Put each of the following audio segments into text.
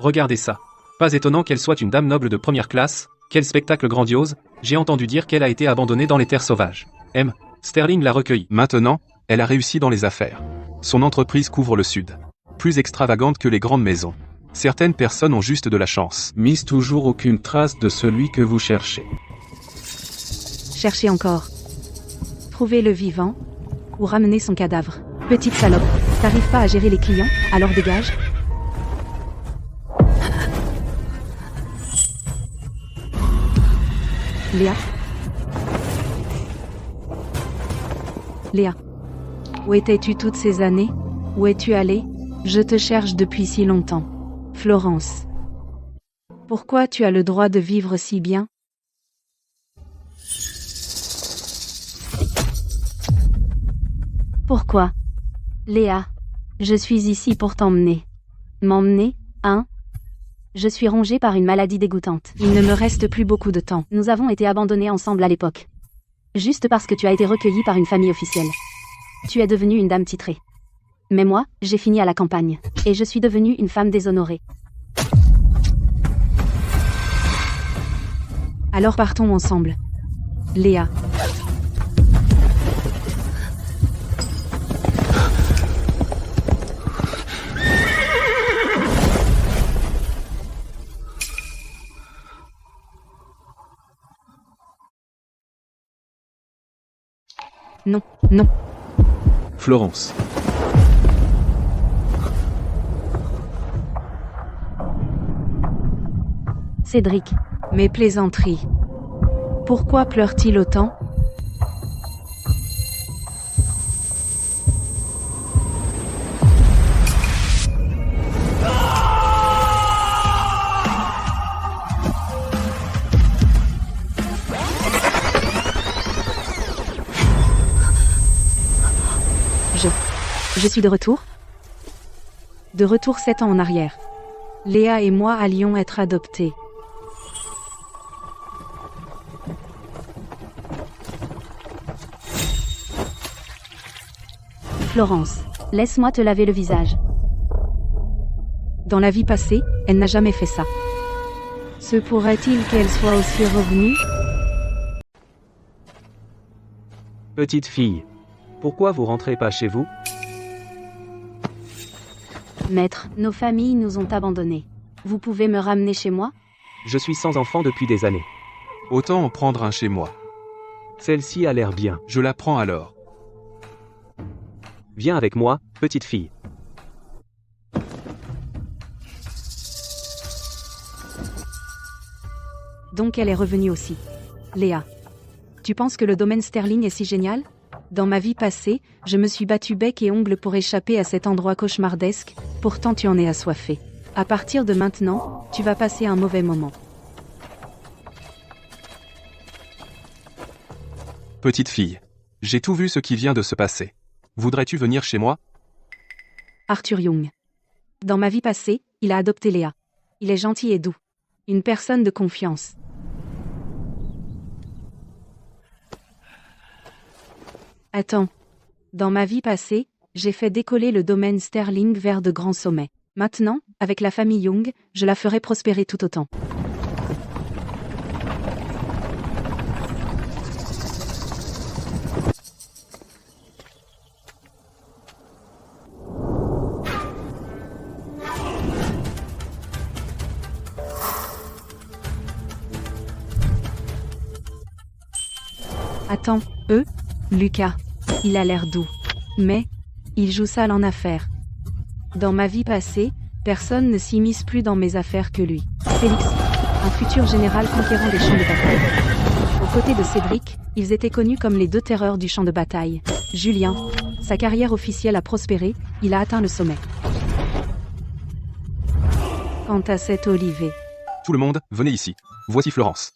Regardez ça. Pas étonnant qu'elle soit une dame noble de première classe, quel spectacle grandiose, j'ai entendu dire qu'elle a été abandonnée dans les terres sauvages. Sterling l'a recueillie. Maintenant, elle a réussi dans les affaires. Son entreprise couvre le sud. Plus extravagante que les grandes maisons. Certaines personnes ont juste de la chance. Miss, toujours aucune trace de celui que vous cherchez. Cherchez encore. Trouvez-le vivant, ou ramenez son cadavre. Petite salope, t'arrives pas à gérer les clients, alors dégage. Léa. Léa. Où étais-tu toutes ces années? Où es-tu allée? Je te cherche depuis si longtemps. Florence. Pourquoi tu as le droit de vivre si bien? Pourquoi? Léa. Je suis ici pour t'emmener. M'emmener, hein? Je suis rongée par une maladie dégoûtante. Il ne me reste plus beaucoup de temps. Nous avons été abandonnés ensemble à l'époque. Juste parce que tu as été recueillie par une famille officielle. Tu es devenue une dame titrée. Mais moi, j'ai fini à la campagne. Et je suis devenue une femme déshonorée. Alors partons ensemble. Léa. Non, non. Florence. Cédric. Mes plaisanteries. Pourquoi pleure-t-il autant? Je suis de retour? De retour 7 ans en arrière. Léa et moi allions être adoptés. Florence, laisse-moi te laver le visage. Dans la vie passée, elle n'a jamais fait ça. Se pourrait-il qu'elle soit aussi revenue? Petite fille, pourquoi vous rentrez pas chez vous? Maître, nos familles nous ont abandonnés. Vous pouvez me ramener chez moi? Je suis sans enfant depuis des années. Autant en prendre un chez moi. Celle-ci a l'air bien. Je la prends alors. Viens avec moi, petite fille. Donc elle est revenue aussi. Léa. Tu penses que le domaine Sterling est si génial? Dans ma vie passée, je me suis battue bec et ongles pour échapper à cet endroit cauchemardesque, pourtant tu en es assoiffé. À partir de maintenant, tu vas passer un mauvais moment. Petite fille. J'ai tout vu ce qui vient de se passer. Voudrais-tu venir chez moi? Arthur Young. Dans ma vie passée, il a adopté Léa. Il est gentil et doux. Une personne de confiance. Attends. Dans ma vie passée, j'ai fait décoller le domaine Sterling vers de grands sommets. Maintenant, avec la famille Young, je la ferai prospérer tout autant. Attends, Lucas. Il a l'air doux. Mais, il joue sale en affaires. Dans ma vie passée, personne ne s'immisce plus dans mes affaires que lui. Félix, un futur général conquérant des champs de bataille. Aux côtés de Cédric, ils étaient connus comme les deux terreurs du champ de bataille. Julien, sa carrière officielle a prospéré, il a atteint le sommet. Quant à cette Olivier. Tout le monde, venez ici. Voici Florence.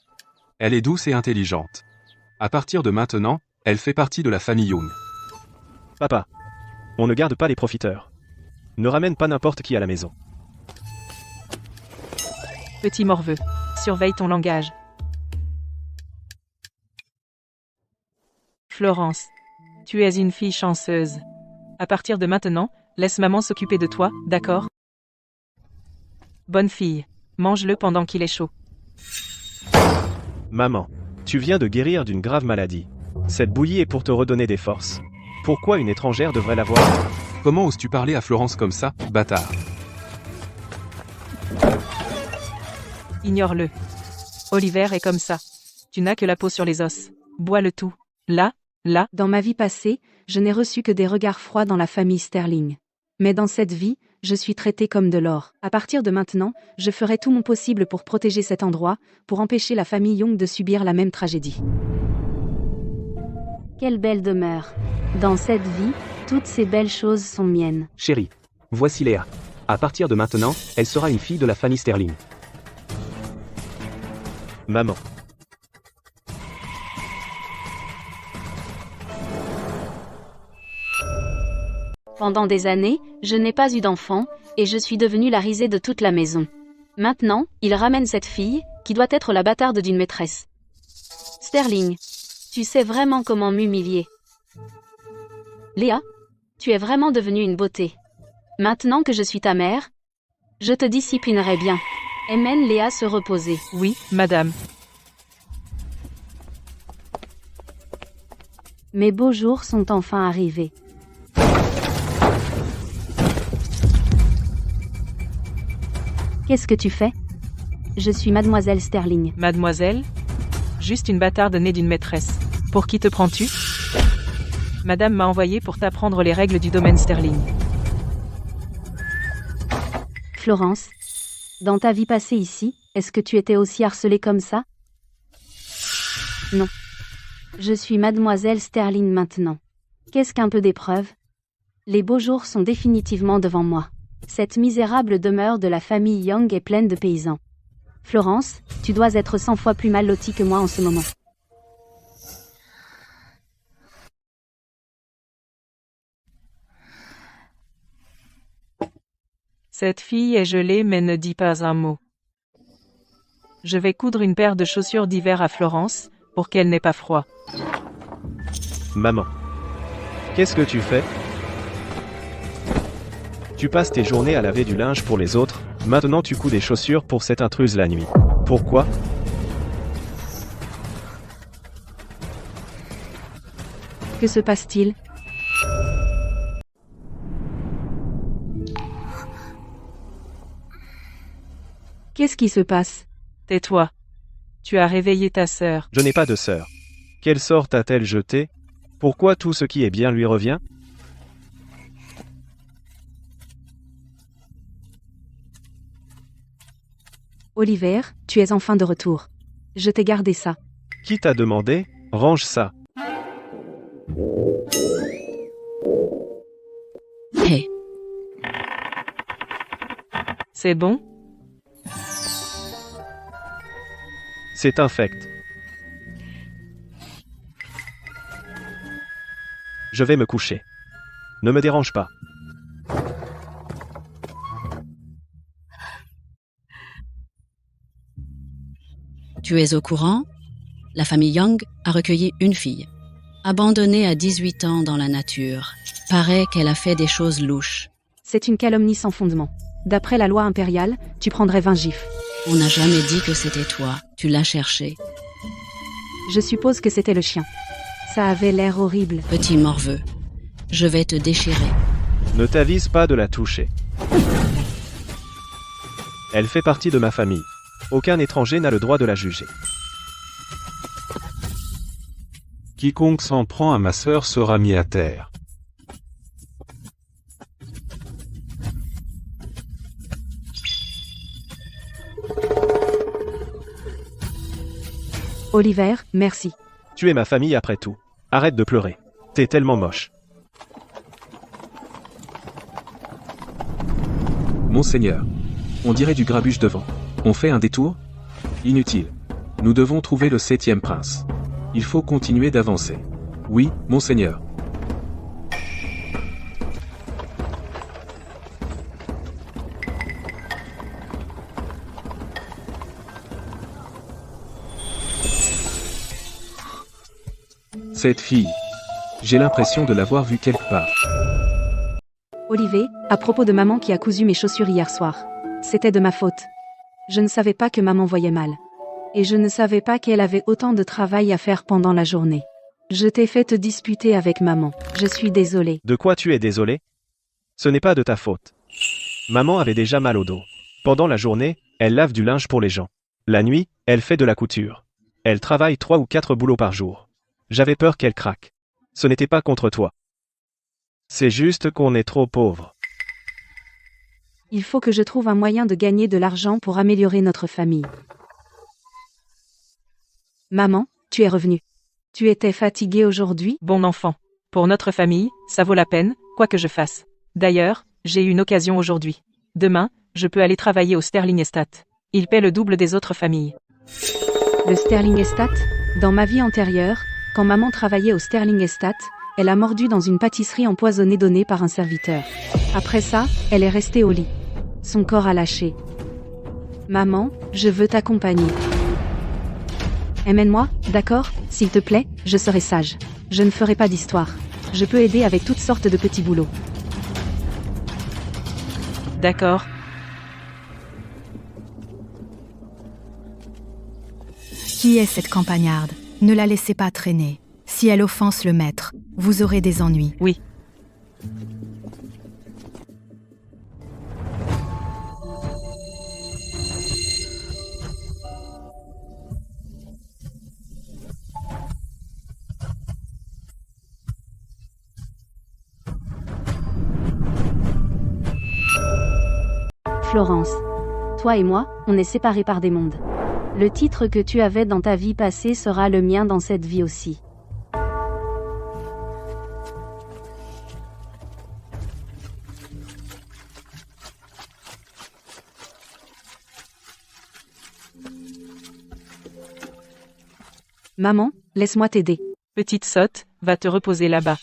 Elle est douce et intelligente. À partir de maintenant, elle fait partie de la famille Young. Papa, on ne garde pas les profiteurs. Ne ramène pas n'importe qui à la maison. Petit morveux, surveille ton langage. Florence, tu es une fille chanceuse. À partir de maintenant, laisse maman s'occuper de toi, d'accord? Bonne fille. Mange-le pendant qu'il est chaud. Maman, tu viens de guérir d'une grave maladie. Cette bouillie est pour te redonner des forces. Pourquoi une étrangère devrait l'avoir? Comment oses-tu parler à Florence comme ça, bâtard? Ignore-le. Oliver est comme ça. Tu n'as que la peau sur les os. Bois le tout. Là, Dans ma vie passée, je n'ai reçu que des regards froids dans la famille Sterling. Mais dans cette vie, je suis traité comme de l'or. À partir de maintenant, je ferai tout mon possible pour protéger cet endroit, pour empêcher la famille Young de subir la même tragédie. Quelle belle demeure. Dans cette vie, toutes ces belles choses sont miennes. Chérie, voici Léa. À partir de maintenant, elle sera une fille de la famille Sterling. Maman, Pendant des années, je n'ai pas eu d'enfant, et je suis devenue la risée de toute la maison. Maintenant, il ramène cette fille, qui doit être la bâtarde d'une maîtresse. Sterling, tu sais vraiment comment m'humilier. Léa, tu es vraiment devenue une beauté. Maintenant que je suis ta mère, je te disciplinerai bien. Et mène Léa se reposer. oui, madame. Mes beaux jours sont enfin arrivés. Qu'est-ce que tu fais? Je suis mademoiselle Sterling. Mademoiselle? Juste une bâtarde née d'une maîtresse. Pour qui te prends-tu? Madame m'a envoyé pour t'apprendre les règles du domaine Sterling. Florence, dans ta vie passée ici, est-ce que tu étais aussi harcelée comme ça? Non. Je suis mademoiselle Sterling maintenant. Qu'est-ce qu'un peu d'épreuve? Les beaux jours sont définitivement devant moi. Cette misérable demeure de la famille Young est pleine de paysans. Florence, tu dois être 100 fois plus mal lotie que moi en ce moment. Cette fille est gelée mais ne dit pas un mot. Je vais coudre une paire de chaussures d'hiver à Florence, pour qu'elle n'ait pas froid. maman. Qu'est-ce que tu fais? Tu passes tes journées à laver du linge pour les autres, maintenant tu couds des chaussures pour cette intruse la nuit. Pourquoi? Que se passe-t-il? Qu'est-ce qui se passe? Tais-toi. Tu as réveillé ta sœur. Je n'ai pas de sœur. Quelle sort t'a-t-elle jeté? Pourquoi tout ce qui est bien lui revient? Oliver, tu es enfin de retour. Je t'ai gardé ça. Qui t'a demandé? Range ça. Hé, C'est bon? C'est infect. Je vais me coucher. Ne me dérange pas. tu es au courant? La famille Young a recueilli une fille, abandonnée à 18 ans dans la nature. Paraît qu'elle a fait des choses louches. C'est une calomnie sans fondement. D'après la loi impériale, tu prendrais 20 gifles. On n'a jamais dit que c'était toi. Tu l'as cherché. Je suppose que c'était le chien. Ça avait l'air horrible. Petit morveux, je vais te déchirer. Ne t'avise pas de la toucher. Elle fait partie de ma famille. Aucun étranger n'a le droit de la juger. Quiconque s'en prend à ma sœur sera mis à terre. Oliver, merci. Tu es ma famille après tout. Arrête de pleurer. T'es tellement moche. Monseigneur. On dirait du grabuge devant. On fait un détour? Inutile. Nous devons trouver le 7e prince. Il faut continuer d'avancer. Oui, monseigneur. Cette fille. J'ai l'impression de l'avoir vue quelque part. Olivier, à propos de maman qui a cousu mes chaussures hier soir. C'était de ma faute. Je ne savais pas que maman voyait mal. Et je ne savais pas qu'elle avait autant de travail à faire pendant la journée. Je t'ai fait te disputer avec maman. Je suis désolée. De quoi tu es désolé? Ce n'est pas de ta faute. Maman avait déjà mal au dos. Pendant la journée, elle lave du linge pour les gens. La nuit, elle fait de la couture. Elle travaille 3 ou 4 boulots par jour. J'avais peur qu'elle craque. Ce n'était pas contre toi. C'est juste qu'on est trop pauvre. Il faut que je trouve un moyen de gagner de l'argent pour améliorer notre famille. Maman, tu es revenue. Tu étais fatiguée aujourd'hui? Bon enfant. Pour notre famille, ça vaut la peine, quoi que je fasse. D'ailleurs, j'ai eu une occasion aujourd'hui. Demain, je peux aller travailler au Sterling Estate. Il paie le double des autres familles. Le Sterling Estate? Dans ma vie antérieure, quand maman travaillait au Sterling Estate, elle a mordu dans une pâtisserie empoisonnée donnée par un serviteur. Après ça, elle est restée au lit. Son corps a lâché. Maman, je veux t'accompagner. Emmène-moi, d'accord? S'il te plaît, je serai sage. Je ne ferai pas d'histoire. Je peux aider avec toutes sortes de petits boulots. D'accord. Qui est cette campagnarde? Ne la laissez pas traîner. Si elle offense le maître, vous aurez des ennuis. Oui. Florence. Toi et moi, on est séparés par des mondes. Le titre que tu avais dans ta vie passée sera le mien dans cette vie aussi. Maman, laisse-moi t'aider. Petite sotte, va te reposer là-bas.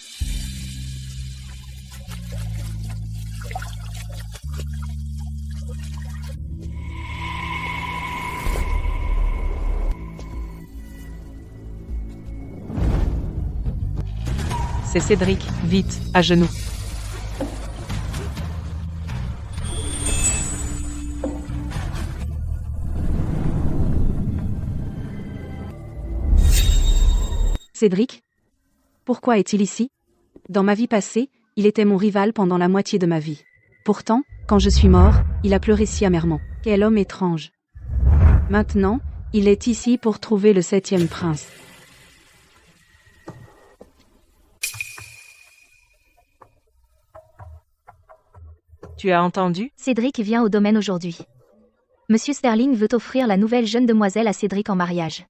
C'est Cédric, vite, à genoux. Cédric? Pourquoi est-il ici? Dans ma vie passée, il était mon rival pendant la moitié de ma vie. Pourtant, quand je suis mort, il a pleuré si amèrement. Quel homme étrange. Maintenant, il est ici pour trouver le 7e prince. Tu as entendu? Cédric vient au domaine aujourd'hui. Monsieur Sterling veut offrir la nouvelle jeune demoiselle à Cédric en mariage.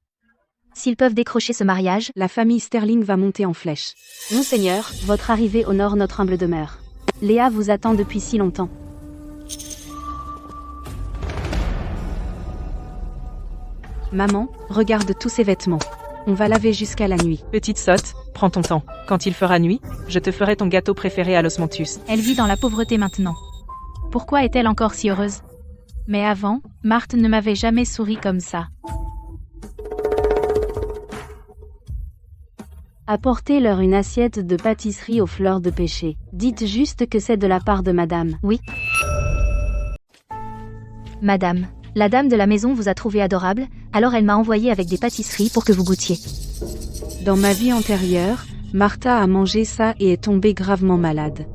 S'ils peuvent décrocher ce mariage, la famille Sterling va monter en flèche. Monseigneur, votre arrivée honore notre humble demeure. Léa vous attend depuis si longtemps. Maman, regarde tous ces vêtements. On va laver jusqu'à la nuit. Petite sotte, prends ton temps. Quand il fera nuit, je te ferai ton gâteau préféré à l'osmanthus. Elle vit dans la pauvreté maintenant. Pourquoi est-elle encore si heureuse? Mais avant, Marthe ne m'avait jamais souri comme ça. Apportez-leur une assiette de pâtisserie aux fleurs de pêcher. Dites juste que c'est de la part de madame. Oui. Madame, la dame de la maison vous a trouvé adorable, alors elle m'a envoyé avec des pâtisseries pour que vous goûtiez. Dans ma vie antérieure, Martha a mangé ça et est tombée gravement malade.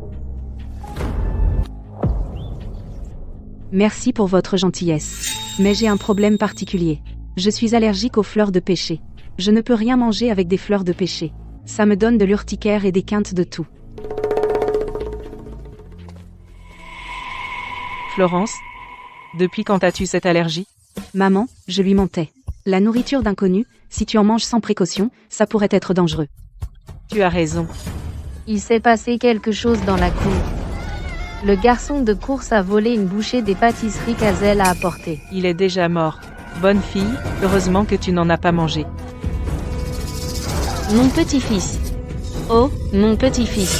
Merci pour votre gentillesse. Mais j'ai un problème particulier. Je suis allergique aux fleurs de pêcher. Je ne peux rien manger avec des fleurs de pêcher. Ça me donne de l'urticaire et des quintes de tout. Florence, depuis quand as-tu cette allergie? Maman, je lui mentais. La nourriture d'inconnu, si tu en manges sans précaution, ça pourrait être dangereux. Tu as raison. Il s'est passé quelque chose dans la cour. Le garçon de course a volé une bouchée des pâtisseries qu'Azel a apportées. Il est déjà mort. Bonne fille, heureusement que tu n'en as pas mangé. Mon petit-fils. Oh, mon petit-fils.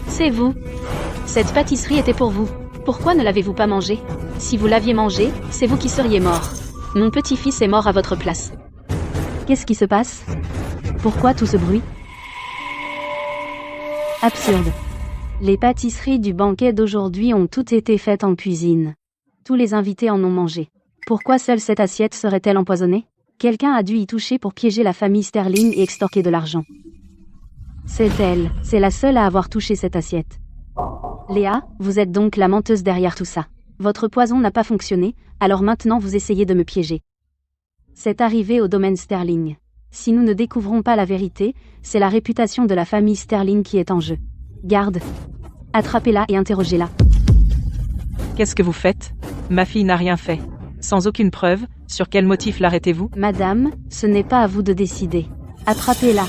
C'est vous. Cette pâtisserie était pour vous. Pourquoi ne l'avez-vous pas mangée? Si vous l'aviez mangée, c'est vous qui seriez mort. Mon petit-fils est mort à votre place. Qu'est-ce qui se passe? Pourquoi tout ce bruit? Absurde. Les pâtisseries du banquet d'aujourd'hui ont toutes été faites en cuisine. Tous les invités en ont mangé. Pourquoi seule cette assiette serait-elle empoisonnée? Quelqu'un a dû y toucher pour piéger la famille Sterling et extorquer de l'argent. C'est elle, c'est la seule à avoir touché cette assiette. Léa, vous êtes donc la menteuse derrière tout ça. Votre poison n'a pas fonctionné, alors maintenant vous essayez de me piéger. C'est arrivé au domaine Sterling. Si nous ne découvrons pas la vérité, c'est la réputation de la famille Sterling qui est en jeu. Garde. Attrapez-la et interrogez-la. Qu'est-ce que vous faites? Ma fille n'a rien fait. Sans aucune preuve, sur quel motif l'arrêtez-vous? Madame, ce n'est pas à vous de décider. Attrapez-la.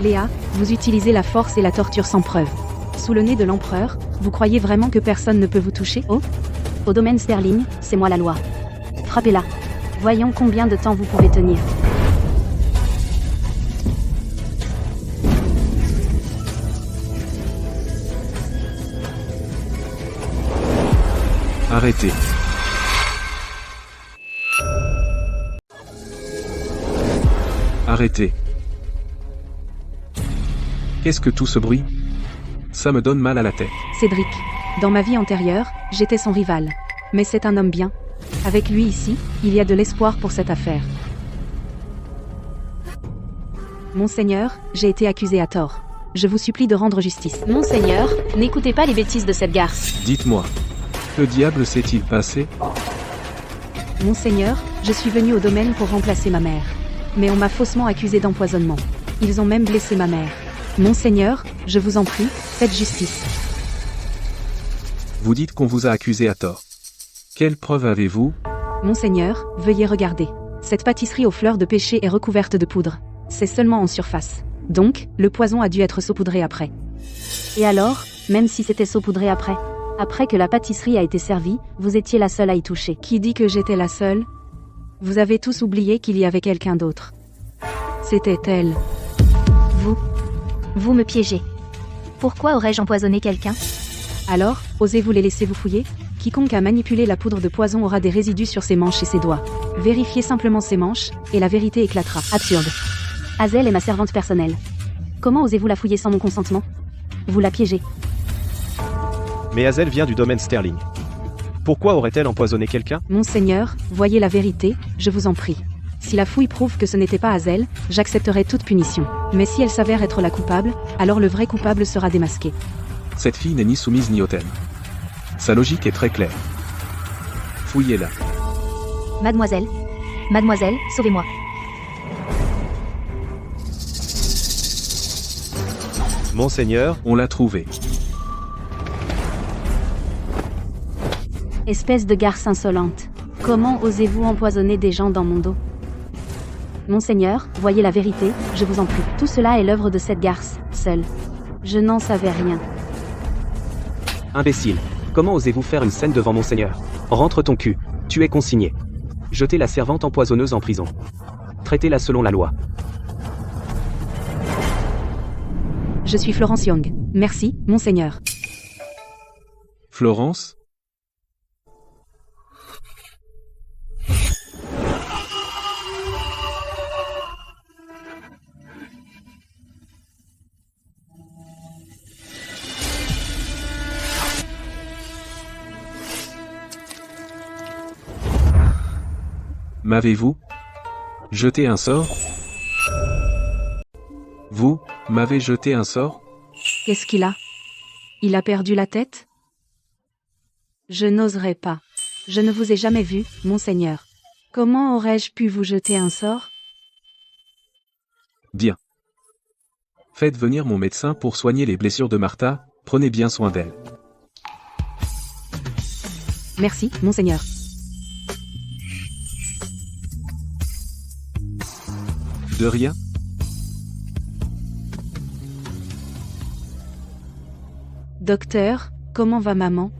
Léa, vous utilisez la force et la torture sans preuve. Sous le nez de l'empereur, vous croyez vraiment que personne ne peut vous toucher? Oh? Au domaine Sterling, c'est moi la loi. Frappez-la. Voyons combien de temps vous pouvez tenir. Arrêtez. Arrêtez. Qu'est-ce que tout ce bruit? Ça me donne mal à la tête. Cédric. Dans ma vie antérieure, j'étais son rival. Mais c'est un homme bien. Avec lui ici, il y a de l'espoir pour cette affaire. Monseigneur, j'ai été accusé à tort. Je vous supplie de rendre justice. Monseigneur, n'écoutez pas les bêtises de cette garce. Dites-moi. Que diable s'est-il passé? Monseigneur, je suis venu au domaine pour remplacer ma mère. Mais on m'a faussement accusé d'empoisonnement. Ils ont même blessé ma mère. Monseigneur, je vous en prie, faites justice. Vous dites qu'on vous a accusé à tort. Quelle preuve avez-vous? Monseigneur, veuillez regarder. Cette pâtisserie aux fleurs de pêcher est recouverte de poudre. C'est seulement en surface. Donc, le poison a dû être saupoudré après. Et alors, même si c'était saupoudré après que la pâtisserie a été servie, vous étiez la seule à y toucher. Qui dit que j'étais la seule? Vous avez tous oublié qu'il y avait quelqu'un d'autre. C'était elle. Vous me piégez. Pourquoi aurais-je empoisonné quelqu'un? Alors, osez-vous les laisser vous fouiller? Quiconque a manipulé la poudre de poison aura des résidus sur ses manches et ses doigts. Vérifiez simplement ses manches, et la vérité éclatera. Absurde. Hazel est ma servante personnelle. Comment osez-vous la fouiller sans mon consentement? Vous la piégez. Mais Hazel vient du domaine Sterling. Pourquoi aurait-elle empoisonné quelqu'un? Monseigneur, voyez la vérité, je vous en prie. Si la fouille prouve que ce n'était pas Hazel, j'accepterai toute punition. Mais si elle s'avère être la coupable, alors le vrai coupable sera démasqué. Cette fille n'est ni soumise ni hautaine. Sa logique est très claire. Fouillez-la. Mademoiselle, sauvez-moi. Monseigneur, On l'a trouvée. Espèce de garce insolente. Comment osez-vous empoisonner des gens dans mon dos? Monseigneur, voyez la vérité, je vous en prie. Tout cela est l'œuvre de cette garce, seule. Je n'en savais rien. Imbécile. Comment osez-vous faire une scène devant Monseigneur? Rentre ton cul. Tu es consigné. Jetez la servante empoisonneuse en prison. Traitez-la selon la loi. Je suis Florence Young. Merci, Monseigneur. Florence? M'avez-vous jeté un sort? Vous m'avez jeté un sort? Qu'est-ce qu'il a? Il a perdu la tête? Je n'oserais pas. Je ne vous ai jamais vu, Monseigneur. Comment aurais-je pu vous jeter un sort? Bien. Faites venir mon médecin pour soigner les blessures de Martha, prenez bien soin d'elle. Merci, Monseigneur. De rien. Docteur, comment va maman?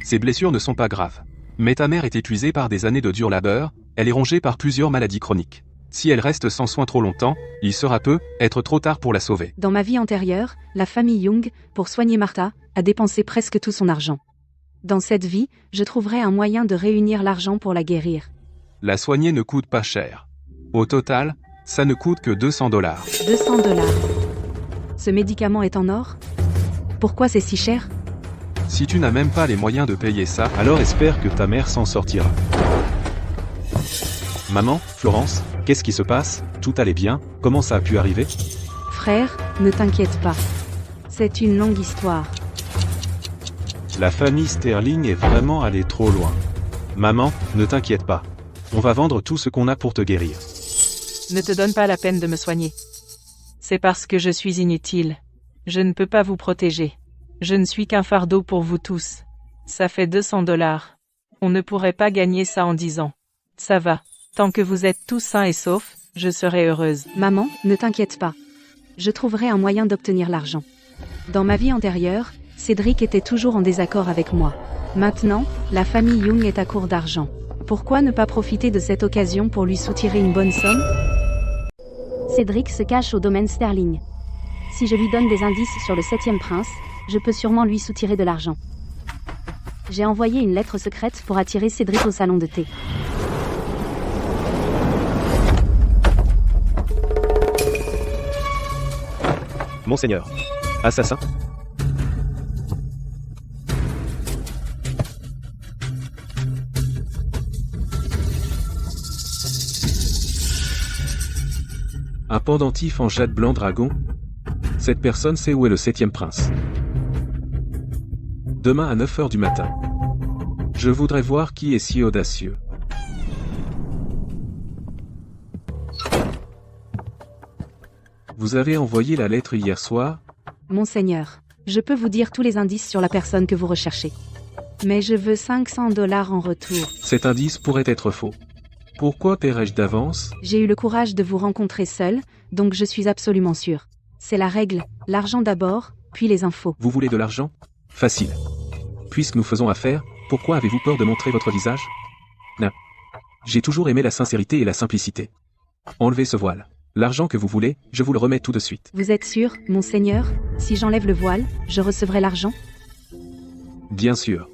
Ses blessures ne sont pas graves. Mais ta mère est épuisée par des années de dur labeur, elle est rongée par plusieurs maladies chroniques. Si elle reste sans soins trop longtemps, il sera être trop tard pour la sauver. Dans ma vie antérieure, la famille Young, pour soigner Martha, a dépensé presque tout son argent. Dans cette vie, je trouverai un moyen de réunir l'argent pour la guérir. La soigner ne coûte pas cher. Au total, ça ne coûte que $200. 200. Ce médicament est en or? Pourquoi c'est si cher? Si tu n'as même pas les moyens de payer ça, Alors espère que ta mère s'en sortira. Maman, Florence, qu'est-ce qui se passe? Tout allait bien? Comment ça a pu arriver? Frère, ne t'inquiète pas. C'est une longue histoire. La famille Sterling est vraiment allée trop loin. Maman, ne t'inquiète pas. On va vendre tout ce qu'on a pour te guérir. Ne te donne pas la peine de me soigner. C'est parce que je suis inutile. Je ne peux pas vous protéger. Je ne suis qu'un fardeau pour vous tous. Ça fait $200. On ne pourrait pas gagner ça en 10 ans. Ça va. Tant que vous êtes tous sains et saufs, je serai heureuse. Maman, ne t'inquiète pas. Je trouverai un moyen d'obtenir l'argent. Dans ma vie antérieure, Cédric était toujours en désaccord avec moi. Maintenant, la famille Young est à court d'argent. Pourquoi ne pas profiter de cette occasion pour lui soutirer une bonne somme? Cédric se cache au domaine Sterling. Si je lui donne des indices sur le 7e prince, je peux sûrement lui soutirer de l'argent. J'ai envoyé une lettre secrète pour attirer Cédric au salon de thé. Monseigneur. Assassin. Un pendentif en jade blanc dragon? Cette personne sait où est le 7e prince. Demain à 9h du matin. Je voudrais voir qui est si audacieux. Vous avez envoyé la lettre hier soir? Monseigneur, je peux vous dire tous les indices sur la personne que vous recherchez. Mais je veux $500 en retour. Cet indice pourrait être faux. Pourquoi paierais-je d'avance? J'ai eu le courage de vous rencontrer seul, donc je suis absolument sûr. C'est la règle, l'argent d'abord, puis les infos. Vous voulez de l'argent? Facile. Puisque nous faisons affaire, pourquoi avez-vous peur de montrer votre visage? Non. J'ai toujours aimé la sincérité et la simplicité. Enlevez ce voile. L'argent que vous voulez, je vous le remets tout de suite. Vous êtes sûr, monseigneur, si j'enlève le voile, je recevrai l'argent? Bien sûr.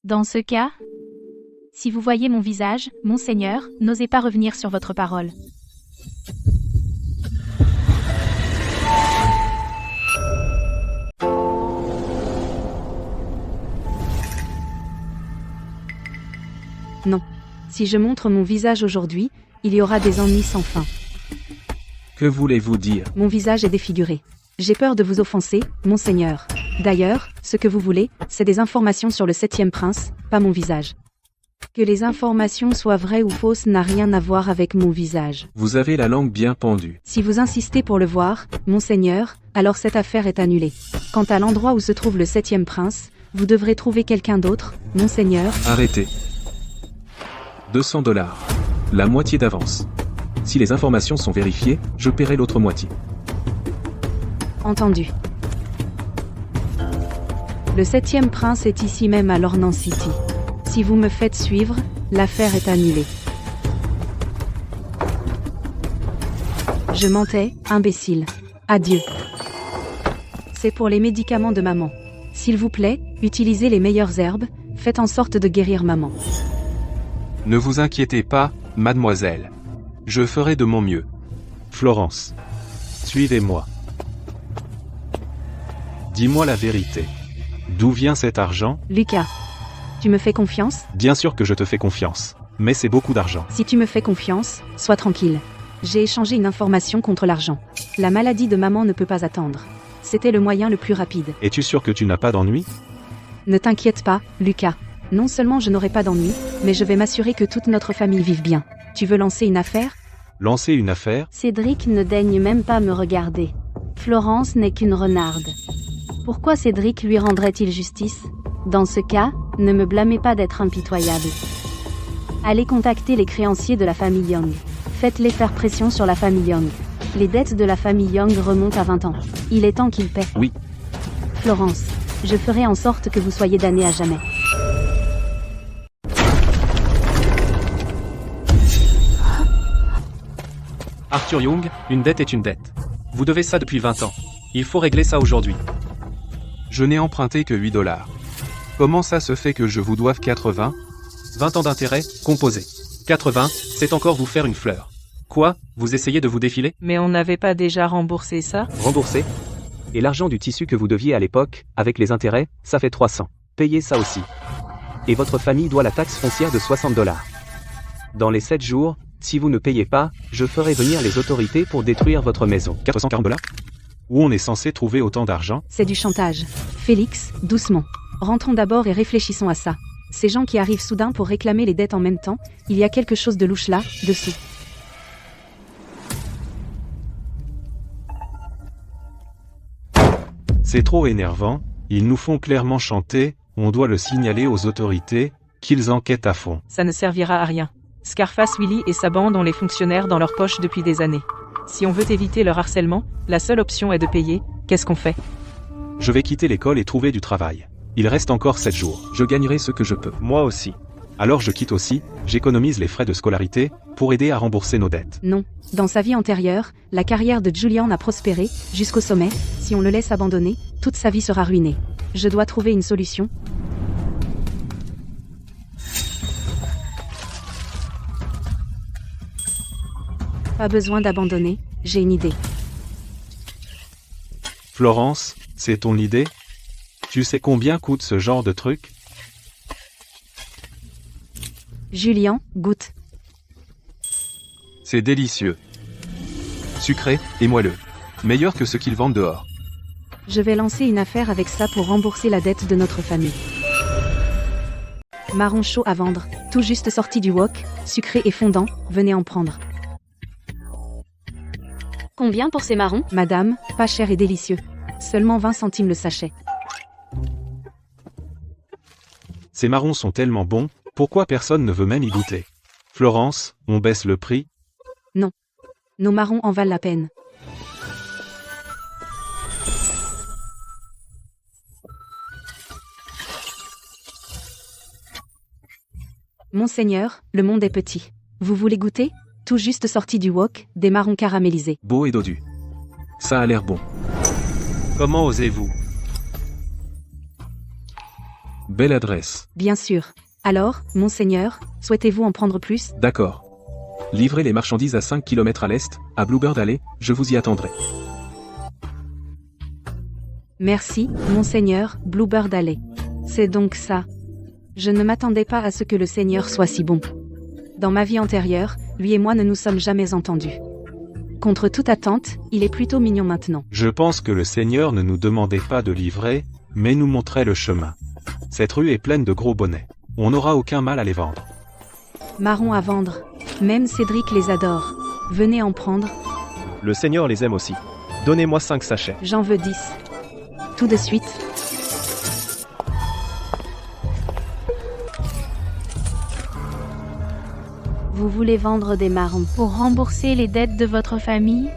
Dans ce cas, si vous voyez mon visage, monseigneur, n'osez pas revenir sur votre parole. Non. Si je montre mon visage aujourd'hui, il y aura des ennuis sans fin. Que voulez-vous dire? Mon visage est défiguré. J'ai peur de vous offenser, monseigneur. D'ailleurs, ce que vous voulez, c'est des informations sur le 7e prince, pas mon visage. Que les informations soient vraies ou fausses n'a rien à voir avec mon visage. Vous avez la langue bien pendue. Si vous insistez pour le voir, monseigneur, alors cette affaire est annulée. Quant à l'endroit où se trouve le 7e prince, vous devrez trouver quelqu'un d'autre, monseigneur. Arrêtez. $200. La moitié d'avance. Si les informations sont vérifiées, je paierai l'autre moitié. Entendu. Le 7e prince est ici même à Lornan City. Si vous me faites suivre, l'affaire est annulée. Je mentais, imbécile. Adieu. C'est pour les médicaments de maman. S'il vous plaît, utilisez les meilleures herbes, faites en sorte de guérir maman. Ne vous inquiétez pas, mademoiselle. Je ferai de mon mieux. Florence. Suivez-moi. Dis-moi la vérité. D'où vient cet argent? Lucas. Tu me fais confiance? Bien sûr que je te fais confiance. Mais c'est beaucoup d'argent. Si tu me fais confiance, sois tranquille. J'ai échangé une information contre l'argent. La maladie de maman ne peut pas attendre. C'était le moyen le plus rapide. Es-tu sûr que tu n'as pas d'ennui? Ne t'inquiète pas, Lucas. Non seulement je n'aurai pas d'ennui, mais je vais m'assurer que toute notre famille vive bien. Tu veux lancer une affaire? Lancer une affaire? Cédric ne daigne même pas me regarder. Florence n'est qu'une renarde. Pourquoi Cédric lui rendrait-il justice? Dans ce cas, ne me blâmez pas d'être impitoyable. Allez contacter les créanciers de la famille Young. Faites-les faire pression sur la famille Young. Les dettes de la famille Young remontent à 20 ans. Il est temps qu'ils paient. Oui. Florence, je ferai en sorte que vous soyez damnée à jamais. Arthur Young, une dette est une dette. Vous devez ça depuis 20 ans. Il faut régler ça aujourd'hui. Je n'ai emprunté que $8. Comment ça se fait que je vous doive 80? 20 ans d'intérêt, composé. 80, c'est encore vous faire une fleur. Quoi, vous essayez de vous défiler? Mais on n'avait pas déjà remboursé ça? Remboursé? Et l'argent du tissu que vous deviez à l'époque, avec les intérêts, ça fait 300. Payez ça aussi. Et votre famille doit la taxe foncière de 60 $. Dans les 7 jours, si vous ne payez pas, je ferai venir les autorités pour détruire votre maison. 440 $? Où on est censé trouver autant d'argent? C'est du chantage. Félix, doucement. Rentrons d'abord et réfléchissons à ça. Ces gens qui arrivent soudain pour réclamer les dettes en même temps, il y a quelque chose de louche là, dessous. C'est trop énervant, ils nous font clairement chanter, on doit le signaler aux autorités, qu'ils enquêtent à fond. Ça ne servira à rien. Scarface Willy et sa bande ont les fonctionnaires dans leur poche depuis des années. Si on veut éviter leur harcèlement, la seule option est de payer. Qu'est-ce qu'on fait? Je vais quitter l'école et trouver du travail. Il reste encore 7 jours. Je gagnerai ce que je peux. Moi aussi. Alors je quitte aussi, j'économise les frais de scolarité, pour aider à rembourser nos dettes. Non. Dans sa vie antérieure, la carrière de Julian a prospéré, jusqu'au sommet. Si on le laisse abandonner, toute sa vie sera ruinée. Je dois trouver une solution. Pas besoin d'abandonner, j'ai une idée. Florence, c'est ton idée? Tu sais combien coûte ce genre de truc? Julian, goûte. C'est délicieux. Sucré et moelleux. Meilleur que ce qu'ils vendent dehors. Je vais lancer une affaire avec ça pour rembourser la dette de notre famille. Marron chaud à vendre, tout juste sorti du wok, sucré et fondant, venez en prendre. Combien pour ces marrons? Madame, pas cher et délicieux. Seulement 20 centimes le sachet. Ces marrons sont tellement bons, pourquoi personne ne veut même y goûter? Florence, on baisse le prix? Non. Nos marrons en valent la peine. Monseigneur, le monde est petit. Vous voulez goûter? Tout juste sorti du wok, des marrons caramélisés. Beau et dodu. Ça a l'air bon. Comment osez-vous? Belle adresse. Bien sûr. Alors, monseigneur, souhaitez-vous en prendre plus? D'accord. Livrez les marchandises à 5 km à l'est, à Bluebird Alley, je vous y attendrai. Merci, monseigneur, Bluebird Alley. C'est donc ça. Je ne m'attendais pas à ce que le Seigneur soit si bon. Dans ma vie antérieure, lui et moi ne nous sommes jamais entendus. Contre toute attente, il est plutôt mignon maintenant. Je pense que le Seigneur ne nous demandait pas de livrer, mais nous montrait le chemin. Cette rue est pleine de gros bonnets. On n'aura aucun mal à les vendre. Marrons à vendre. Même Cédric les adore. Venez en prendre. Le Seigneur les aime aussi. Donnez-moi 5 sachets. J'en veux 10. Tout de suite. Vous voulez vendre des marrons pour rembourser les dettes de votre famille?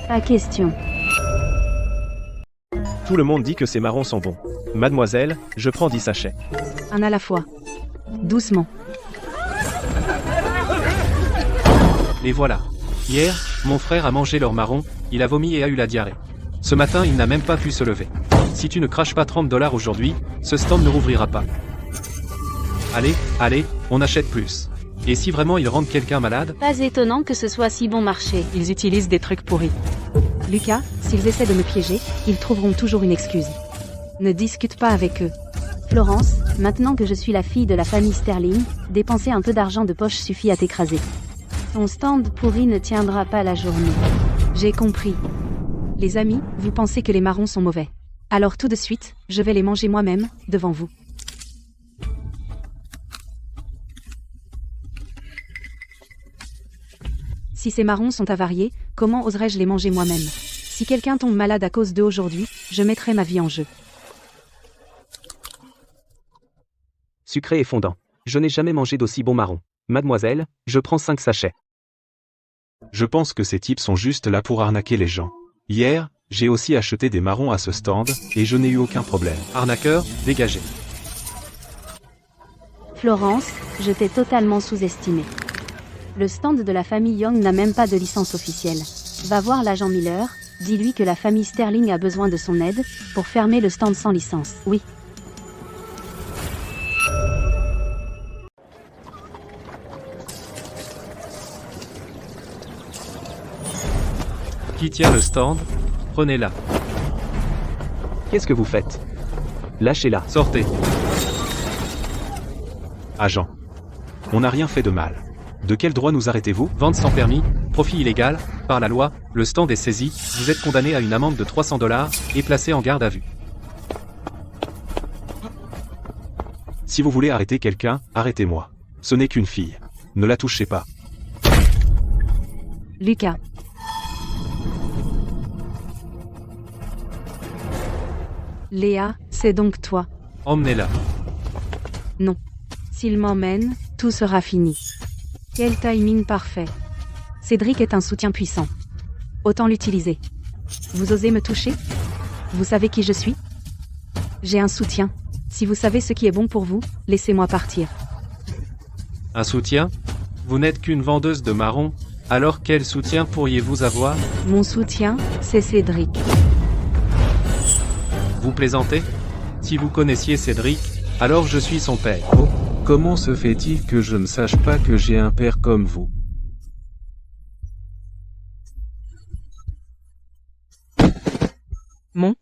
Pas question. Tout le monde dit que ces marrons sont bons. Mademoiselle, je prends 10 sachets. Un à la fois. Doucement. Les voilà. Hier, mon frère a mangé leur marron, il a vomi et a eu la diarrhée. Ce matin, il n'a même pas pu se lever. Si tu ne craches pas 30 $ aujourd'hui, ce stand ne rouvrira pas. Allez, allez, on achète plus. Et si vraiment ils rendent quelqu'un malade? Pas étonnant que ce soit si bon marché. Ils utilisent des trucs pourris. Lucas, s'ils essaient de me piéger, ils trouveront toujours une excuse. Ne discute pas avec eux. Florence, maintenant que je suis la fille de la famille Sterling, dépenser un peu d'argent de poche suffit à t'écraser. Ton stand pourri ne tiendra pas la journée. J'ai compris. Les amis, vous pensez que les marrons sont mauvais. Alors tout de suite, je vais les manger moi-même, devant vous. Si ces marrons sont avariés, comment oserais-je les manger moi-même? Si quelqu'un tombe malade à cause d'eux aujourd'hui, je mettrai ma vie en jeu. Sucré et fondant. Je n'ai jamais mangé d'aussi bon marron. Mademoiselle, je prends 5 sachets. Je pense que ces types sont juste là pour arnaquer les gens. Hier, j'ai aussi acheté des marrons à ce stand, et je n'ai eu aucun problème. Arnaqueur, dégagez. Florence, je t'ai totalement sous-estimé. Le stand de la famille Young n'a même pas de licence officielle. Va voir l'agent Miller, dis-lui que la famille Sterling a besoin de son aide pour fermer le stand sans licence. Oui. Qui tient le stand? Prenez-la. Qu'est-ce que vous faites? Lâchez-la. Sortez. Agent. On n'a rien fait de mal. De quel droit nous arrêtez-vous? Vente sans permis, profit illégal, par la loi, le stand est saisi, vous êtes condamné à une amende de 300 $ et placé en garde à vue. Si vous voulez arrêter quelqu'un, arrêtez-moi. Ce n'est qu'une fille. Ne la touchez pas. Lucas. Léa, c'est donc toi. Emmenez-la. Non. S'il m'emmène, tout sera fini. Quel timing parfait. Cédric est un soutien puissant. Autant l'utiliser. Vous osez me toucher? Vous savez qui je suis? J'ai un soutien. Si vous savez ce qui est bon pour vous, laissez-moi partir. Un soutien? Vous n'êtes qu'une vendeuse de marrons, alors quel soutien pourriez-vous avoir? Mon soutien, c'est Cédric. Vous plaisantez? Si vous connaissiez Cédric, alors je suis son père. Oh, comment se fait-il que je ne sache pas que j'ai un père comme vous?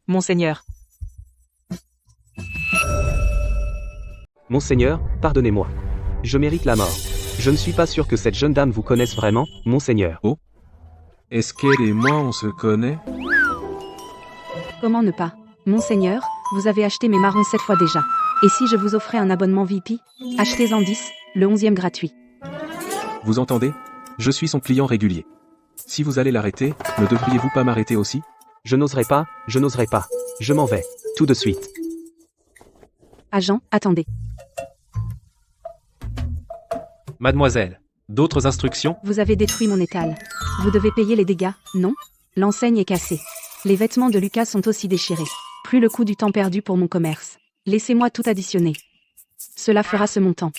Monseigneur. Monseigneur, pardonnez-moi. Je mérite la mort. Je ne suis pas sûr que cette jeune dame vous connaisse vraiment, Monseigneur. Oh? Est-ce qu'elle et moi on se connaît? Comment ne pas? Monseigneur, vous avez acheté mes marrons 7 fois déjà. Et si je vous offrais un abonnement VIP? Achetez-en 10, le 11e gratuit. Vous entendez? Je suis son client régulier. Si vous allez l'arrêter, ne devriez-vous pas m'arrêter aussi? Je n'oserais pas, je n'oserais pas. Je m'en vais. Tout de suite. Agent, attendez. Mademoiselle, d'autres instructions? Vous avez détruit mon étal. Vous devez payer les dégâts, non? L'enseigne est cassée. Les vêtements de Lucas sont aussi déchirés. Plus le coût du temps perdu pour mon commerce. Laissez-moi tout additionner. Cela fera ce montant.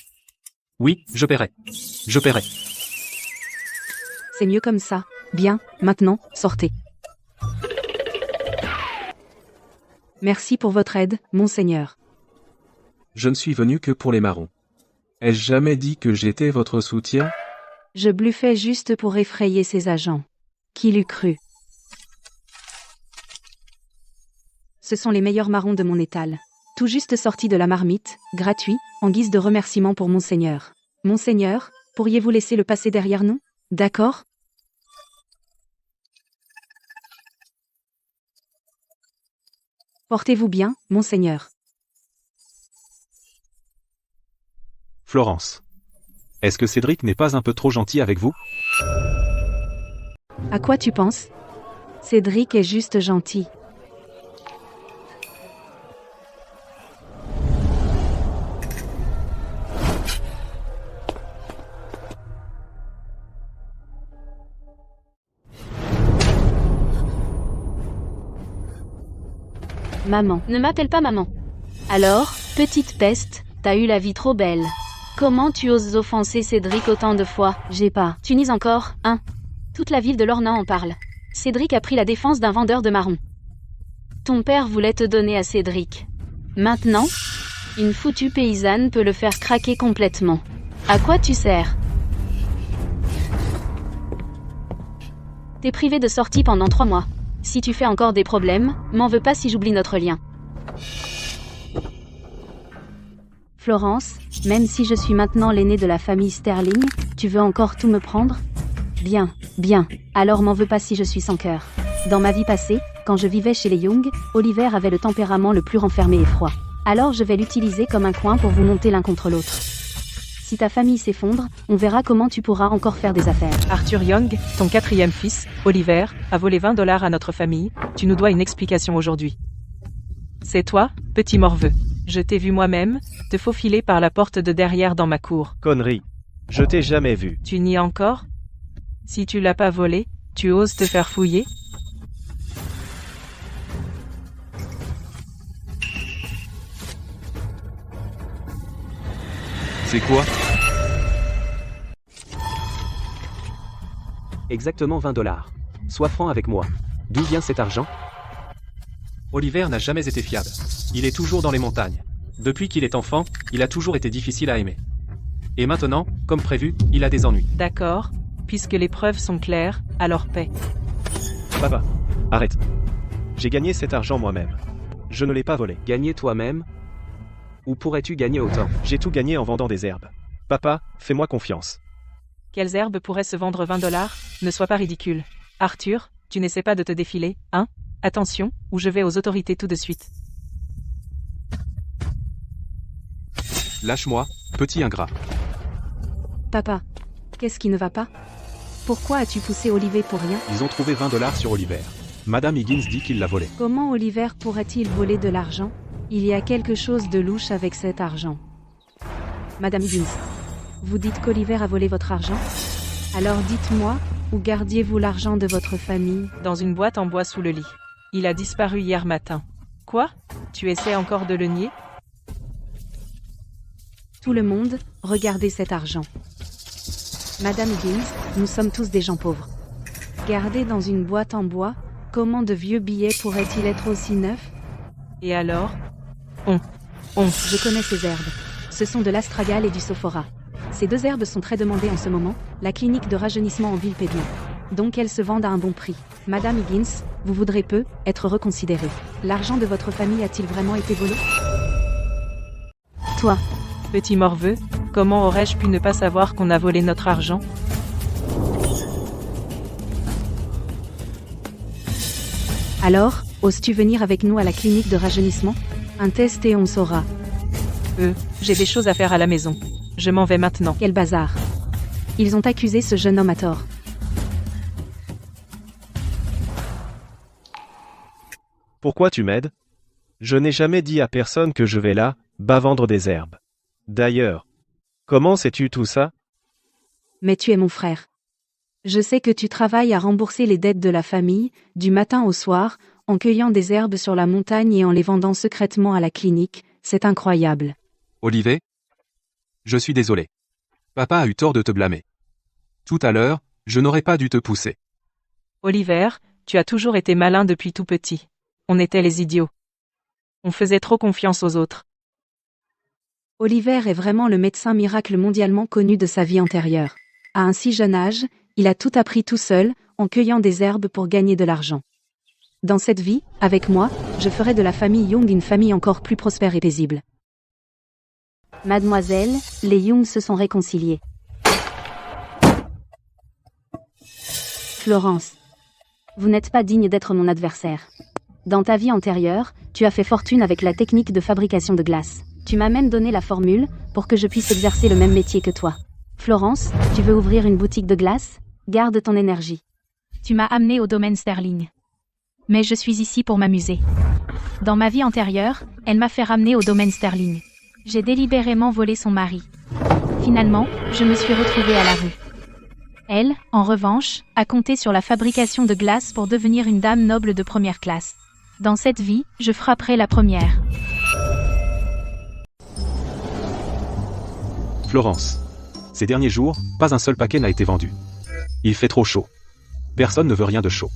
Oui, je paierai. Je paierai. C'est mieux comme ça. Bien, maintenant, sortez. Merci pour votre aide, Monseigneur. Je ne suis venu que pour les marrons. Ai-je jamais dit que j'étais votre soutien? Je bluffais juste pour effrayer ces agents. Qui l'eût cru? Ce sont les meilleurs marrons de mon étal. Tout juste sortis de la marmite, gratuits, en guise de remerciement pour Monseigneur. Monseigneur, pourriez-vous laisser le passer derrière nous? D'accord? Portez-vous bien, Monseigneur. Florence. Est-ce que Cédric n'est pas un peu trop gentil avec vous? À quoi tu penses? Cédric est juste gentil. Maman. Ne m'appelle pas maman. Alors, petite peste, t'as eu la vie trop belle. Comment tu oses offenser Cédric autant de fois? J'ai pas. Tu nies encore, hein? Toute la ville de Lornan en parle. Cédric a pris la défense d'un vendeur de marrons. Ton père voulait te donner à Cédric. Maintenant, une foutue paysanne peut le faire craquer complètement. À quoi tu sers? T'es privé de sortie pendant 3 mois. Si tu fais encore des problèmes, m'en veux pas si j'oublie notre lien. Florence, même si je suis maintenant l'aînée de la famille Sterling, tu veux encore tout me prendre? Bien, bien, alors m'en veux pas si je suis sans cœur. Dans ma vie passée, quand je vivais chez les Young, Oliver avait le tempérament le plus renfermé et froid. Alors je vais l'utiliser comme un coin pour vous monter l'un contre l'autre. Si ta famille s'effondre, on verra comment tu pourras encore faire des affaires. Arthur Young, ton 4e fils, Oliver, a volé 20 $ à notre famille. Tu nous dois une explication aujourd'hui. C'est toi, petit morveux. Je t'ai vu moi-même, te faufiler par la porte de derrière dans ma cour. Connerie. Je t'ai jamais vu. Tu nies encore? Si tu l'as pas volé, tu oses te faire fouiller? C'est quoi? Exactement 20 $. Sois franc avec moi. D'où vient cet argent? Oliver n'a jamais été fiable. Il est toujours dans les montagnes. Depuis qu'il est enfant, il a toujours été difficile à aimer. Et maintenant, comme prévu, il a des ennuis. D'accord, puisque les preuves sont claires, alors paie. Papa, arrête. J'ai gagné cet argent moi-même. Je ne l'ai pas volé. Gagner toi-même? Où pourrais-tu gagner autant? J'ai tout gagné en vendant des herbes. Papa, fais-moi confiance. Quelles herbes pourraient se vendre 20 $? Ne sois pas ridicule. Arthur, tu n'essaies pas de te défiler, hein? Attention, ou je vais aux autorités tout de suite. Lâche-moi, petit ingrat. Papa, qu'est-ce qui ne va pas? Pourquoi as-tu poussé Oliver pour rien? Ils ont trouvé 20 $ sur Oliver. Madame Higgins dit qu'il l'a volé. Comment Oliver pourrait-il voler de l'argent? Il y a quelque chose de louche avec cet argent. Madame Higgins, vous dites qu'Oliver a volé votre argent? Alors dites-moi, où gardiez-vous l'argent de votre famille? Dans une boîte en bois sous le lit. Il a disparu hier matin. Quoi? Tu essaies encore de le nier? Tout le monde, regardez cet argent. Madame Higgins, nous sommes tous des gens pauvres. Gardés dans une boîte en bois, comment de vieux billets pourraient-ils être aussi neufs? Et alors? Je connais ces herbes. Ce sont de l'astragale et du sophora. Ces deux herbes sont très demandées en ce moment, la clinique de rajeunissement en ville paie bien. Donc elles se vendent à un bon prix. Madame Higgins, vous voudrez peu être reconsidérée. L'argent de votre famille a-t-il vraiment été volé? Toi, Petit morveux, comment aurais-je pu ne pas savoir qu'on a volé notre argent? alors, oses-tu venir avec nous à la clinique de rajeunissement? Un test et on saura. J'ai des choses à faire à la maison. Je m'en vais maintenant. Quel bazar. Ils ont accusé ce jeune homme à tort. Pourquoi tu m'aides? Je n'ai jamais dit à personne que je vais là-bas vendre des herbes. D'ailleurs, comment sais-tu tout ça? Mais tu es mon frère. Je sais que tu travailles à rembourser les dettes de la famille, du matin au soir, en cueillant des herbes sur la montagne et en les vendant secrètement à la clinique, c'est incroyable. Olivier? Je suis désolé. Papa a eu tort de te blâmer. Tout à l'heure, je n'aurais pas dû te pousser. Oliver, tu as toujours été malin depuis tout petit. On était les idiots. On faisait trop confiance aux autres. Oliver est vraiment le médecin miracle mondialement connu de sa vie antérieure. À un si jeune âge, il a tout appris tout seul, en cueillant des herbes pour gagner de l'argent. Dans cette vie, avec moi, je ferai de la famille Young une famille encore plus prospère et paisible. Mademoiselle, les Young se sont réconciliés. Florence. Vous n'êtes pas digne d'être mon adversaire. Dans ta vie antérieure, tu as fait fortune avec la technique de fabrication de glace. Tu m'as même donné la formule pour que je puisse exercer le même métier que toi. Florence, tu veux ouvrir une boutique de glace? Garde ton énergie. Tu m'as amené au domaine Sterling. Mais je suis ici pour m'amuser. Dans ma vie antérieure, elle m'a fait ramener au domaine Sterling. J'ai délibérément volé son mari. Finalement, je me suis retrouvée à la rue. Elle, en revanche, a compté sur la fabrication de glace pour devenir une dame noble de première classe. Dans cette vie, je frapperai la première. Florence. Ces derniers jours, pas un seul paquet n'a été vendu. Il fait trop chaud. Personne ne veut rien de chaud.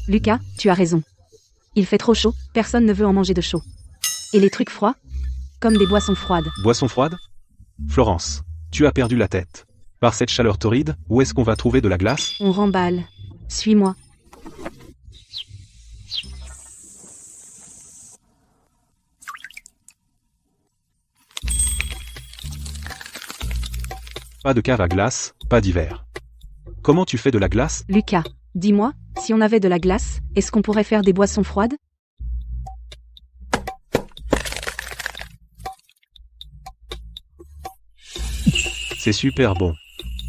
Lucas, tu as raison. Il fait trop chaud, personne ne veut en manger de chaud. Et les trucs froids? Comme des boissons froides. Boisson froide? Florence, tu as perdu la tête. Par cette chaleur torride, où est-ce qu'on va trouver de la glace? On remballe. Suis-moi. Pas de cave à glace, pas d'hiver. Comment tu fais de la glace? Lucas, dis-moi, si on avait de la glace, est-ce qu'on pourrait faire des boissons froides? C'est super bon.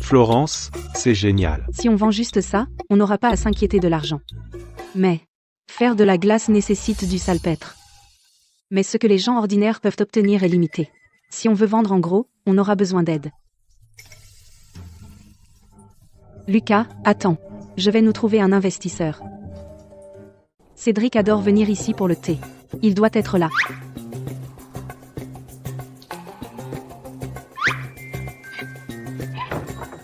Florence, c'est génial. Si on vend juste ça, on n'aura pas à s'inquiéter de l'argent. Mais, faire de la glace nécessite du salpêtre. Mais ce que les gens ordinaires peuvent obtenir est limité. Si on veut vendre en gros, on aura besoin d'aide. Lucas, attends. Je vais nous trouver un investisseur. Cédric adore venir ici pour le thé. Il doit être là.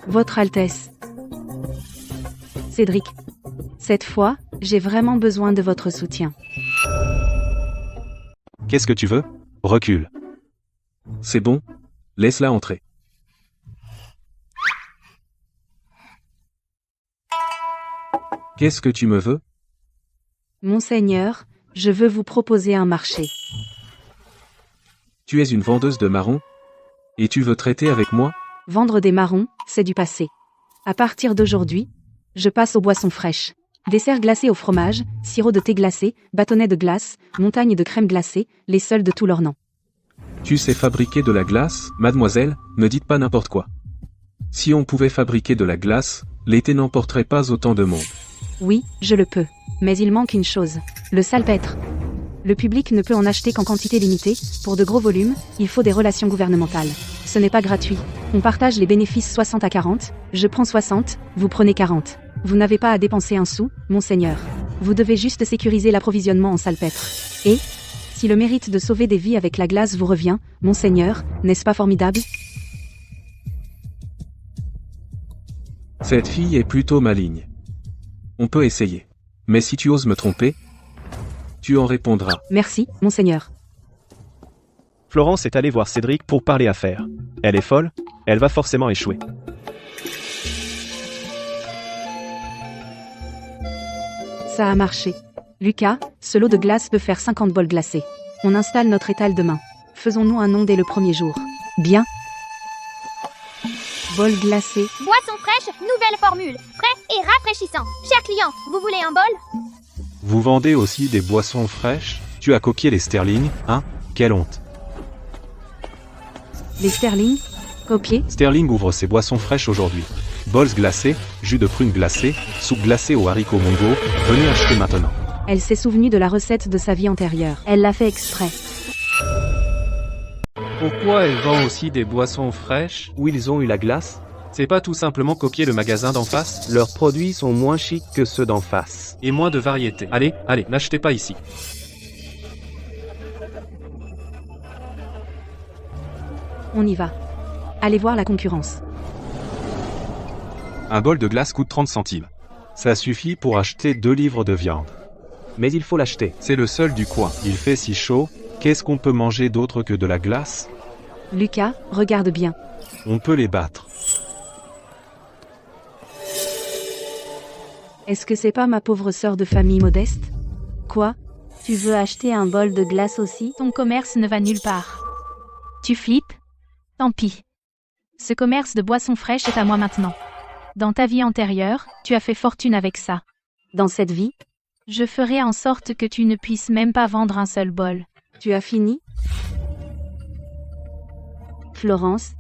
Votre Altesse. Cédric. Cette fois, j'ai vraiment besoin de votre soutien. Qu'est-ce que tu veux? Recule. C'est bon, laisse-la entrer. Qu'est-ce que tu me veux? Monseigneur, je veux vous proposer un marché. Tu es une vendeuse de marrons? Et tu veux traiter avec moi? Vendre des marrons, c'est du passé. À partir d'aujourd'hui, je passe aux boissons fraîches. Desserts glacés au fromage, sirop de thé glacé, bâtonnets de glace, montagnes de crème glacée, les seuls de tout leur nom. Tu sais fabriquer de la glace, mademoiselle, ne dites pas n'importe quoi. Si on pouvait fabriquer de la glace, l'été n'emporterait pas autant de monde. Oui, je le peux. Mais il manque une chose. Le salpêtre. Le public ne peut en acheter qu'en quantité limitée. Pour de gros volumes, il faut des relations gouvernementales. Ce n'est pas gratuit. On partage les bénéfices 60 à 40. Je prends 60, vous prenez 40. Vous n'avez pas à dépenser un sou, monseigneur. Vous devez juste sécuriser l'approvisionnement en salpêtre. Et, si le mérite de sauver des vies avec la glace vous revient, monseigneur, n'est-ce pas formidable? Cette fille est plutôt maligne. On peut essayer. Mais si tu oses me tromper, tu en répondras. Merci, monseigneur. Florence est allée voir Cédric pour parler affaires. Elle est folle, elle va forcément échouer. Ça a marché. Lucas, ce lot de glace peut faire 50 bols glacés. On installe notre étal demain. Faisons-nous un nom dès le premier jour. Bien. Bol glacé. Boisson fraîche, nouvelle formule. Frais et rafraîchissant. Cher client, vous voulez un bol? Vous vendez aussi des boissons fraîches? Tu as copié les Sterling, hein? Quelle honte. Les Sterling? Copiés? Sterling ouvre ses boissons fraîches aujourd'hui. Bols glacés, jus de prune glacé, soupe glacée aux haricots mongo, venez acheter maintenant. Elle s'est souvenue de la recette de sa vie antérieure. Elle l'a fait exprès. Pourquoi elle vend aussi des boissons fraîches? Où ils ont eu la glace? C'est pas tout simplement copier le magasin d'en face? Leurs produits sont moins chics que ceux d'en face. Et moins de variété. Allez, n'achetez pas ici. On y va. Allez voir la concurrence. Un bol de glace coûte 30 centimes. Ça suffit pour acheter 2 livres de viande. Mais il faut l'acheter. C'est le seul du coin. Il fait si chaud, qu'est-ce qu'on peut manger d'autre que de la glace? Lucas, regarde bien. On peut les battre. Est-ce que c'est pas ma pauvre sœur de famille modeste? Quoi? Tu veux acheter un bol de glace aussi? Ton commerce ne va nulle part. Tu flippes? Tant pis. Ce commerce de boissons fraîches est à moi maintenant. Dans ta vie antérieure, tu as fait fortune avec ça. Dans cette vie? Je ferai en sorte que tu ne puisses même pas vendre un seul bol. Tu as fini? Florence,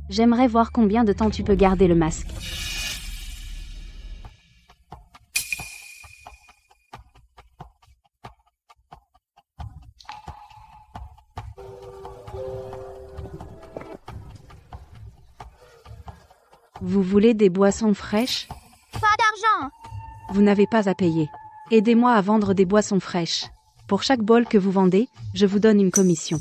j'aimerais voir combien de temps tu peux garder le masque. Vous voulez des boissons fraîches? Pas d'argent. Vous n'avez pas à payer. Aidez-moi à vendre des boissons fraîches. Pour chaque bol que vous vendez, je vous donne une commission.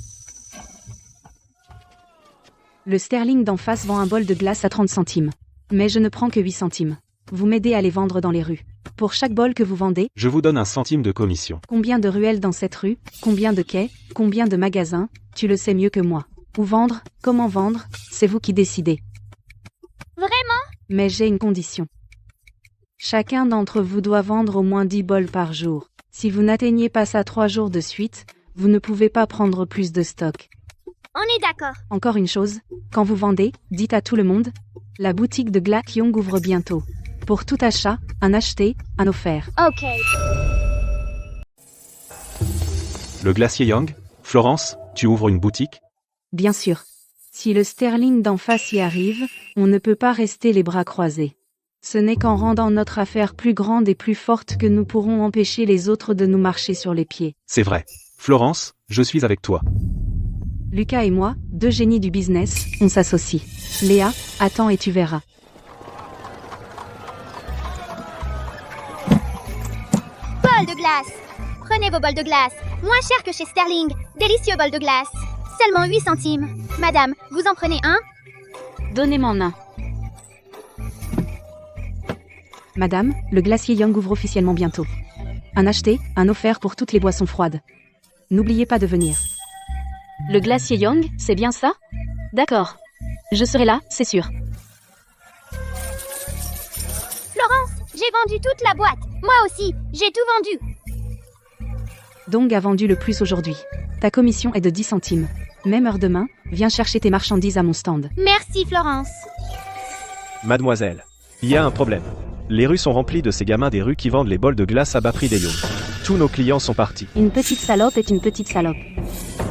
Le Sterling d'en face vend un bol de glace à 30 centimes. Mais je ne prends que 8 centimes. Vous m'aidez à les vendre dans les rues. Pour chaque bol que vous vendez, Je vous donne 1 centime de commission. combien de ruelles dans cette rue, combien de quais, combien de magasins, tu le sais mieux que moi. Où vendre, comment vendre, c'est vous qui décidez. Vraiment? Mais j'ai une condition. Chacun d'entre vous doit vendre au moins 10 bols par jour. Si vous n'atteignez pas ça 3 jours de suite, vous ne pouvez pas prendre plus de stock. On est d'accord. Encore une chose, quand vous vendez, dites à tout le monde, la boutique de Glac Young ouvre bientôt. Pour tout achat, un acheté, un offert. Ok. Le glacier Young? Florence, tu ouvres une boutique? Bien sûr. Si le Sterling d'en face y arrive, on ne peut pas rester les bras croisés. Ce n'est qu'en rendant notre affaire plus grande et plus forte que nous pourrons empêcher les autres de nous marcher sur les pieds. C'est vrai. Florence, je suis avec toi. Lucas et moi, 2 génies du business, on s'associe. Léa, attends et tu verras. Bol de glace. Prenez vos bols de glace. Moins cher que chez Sterling. Délicieux bol de glace. Seulement 8 centimes. Madame, vous en prenez un? Donnez-moi un. Madame, le glacier Young ouvre officiellement bientôt. Un acheté, un offert pour toutes les boissons froides. N'oubliez pas de venir. Le glacier Young, c'est bien ça? D'accord. Je serai là, c'est sûr. Florence, j'ai vendu toute la boîte. Moi aussi, j'ai tout vendu. Dong a vendu le plus aujourd'hui. Ta commission est de 10 centimes. Même heure demain, viens chercher tes marchandises à mon stand. Merci, Florence. Mademoiselle, il y a un problème. Les rues sont remplies de ces gamins des rues qui vendent les bols de glace à bas prix des Young. Tous nos clients sont partis. Une petite salope est une petite salope.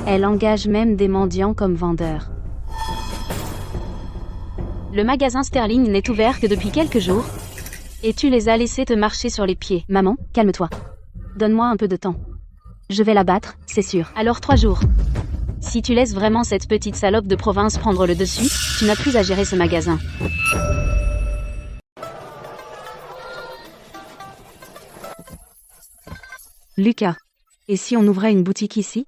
Elle engage même des mendiants comme vendeurs. Le magasin Sterling n'est ouvert que depuis quelques jours. Et tu les as laissés te marcher sur les pieds. Maman, calme-toi. Donne-moi un peu de temps. Je vais la battre, c'est sûr. Alors 3 jours. Si tu laisses vraiment cette petite salope de province prendre le dessus, tu n'as plus à gérer ce magasin. Lucas. Et si on ouvrait une boutique ici?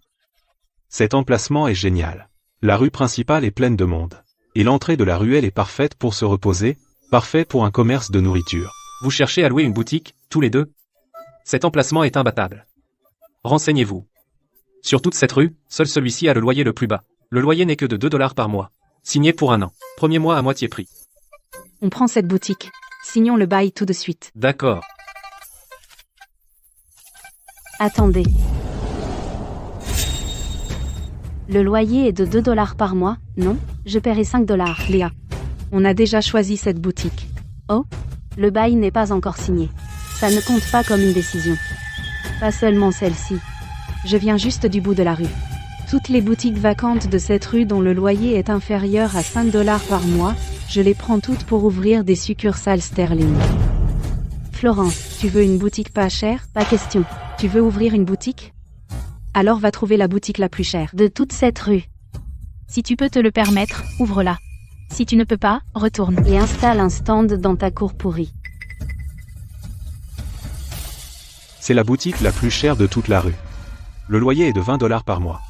Cet emplacement est génial. La rue principale est pleine de monde. Et l'entrée de la ruelle est parfaite pour se reposer, parfait pour un commerce de nourriture. Vous cherchez à louer une boutique, tous les deux? Cet emplacement est imbattable. Renseignez-vous. Sur toute cette rue, seul celui-ci a le loyer le plus bas. Le loyer n'est que de 2 $ par mois. Signé pour 1 an. Premier mois à moitié prix. On prend cette boutique. Signons le bail tout de suite. D'accord. Attendez. Le loyer est de 2 $ par mois, non? Je paierai 5 $. Léa. On a déjà choisi cette boutique. Oh? Le bail n'est pas encore signé. Ça ne compte pas comme une décision. Pas seulement celle-ci. Je viens juste du bout de la rue. Toutes les boutiques vacantes de cette rue dont le loyer est inférieur à 5 $ par mois, je les prends toutes pour ouvrir des succursales Sterling. Florence, tu veux une boutique pas chère? Pas question. Tu veux ouvrir une boutique? Alors va trouver la boutique la plus chère. De toute cette rue. Si tu peux te le permettre, ouvre-la. Si tu ne peux pas, retourne. Et installe un stand dans ta cour pourrie. C'est la boutique la plus chère de toute la rue. Le loyer est de 20 $ par mois.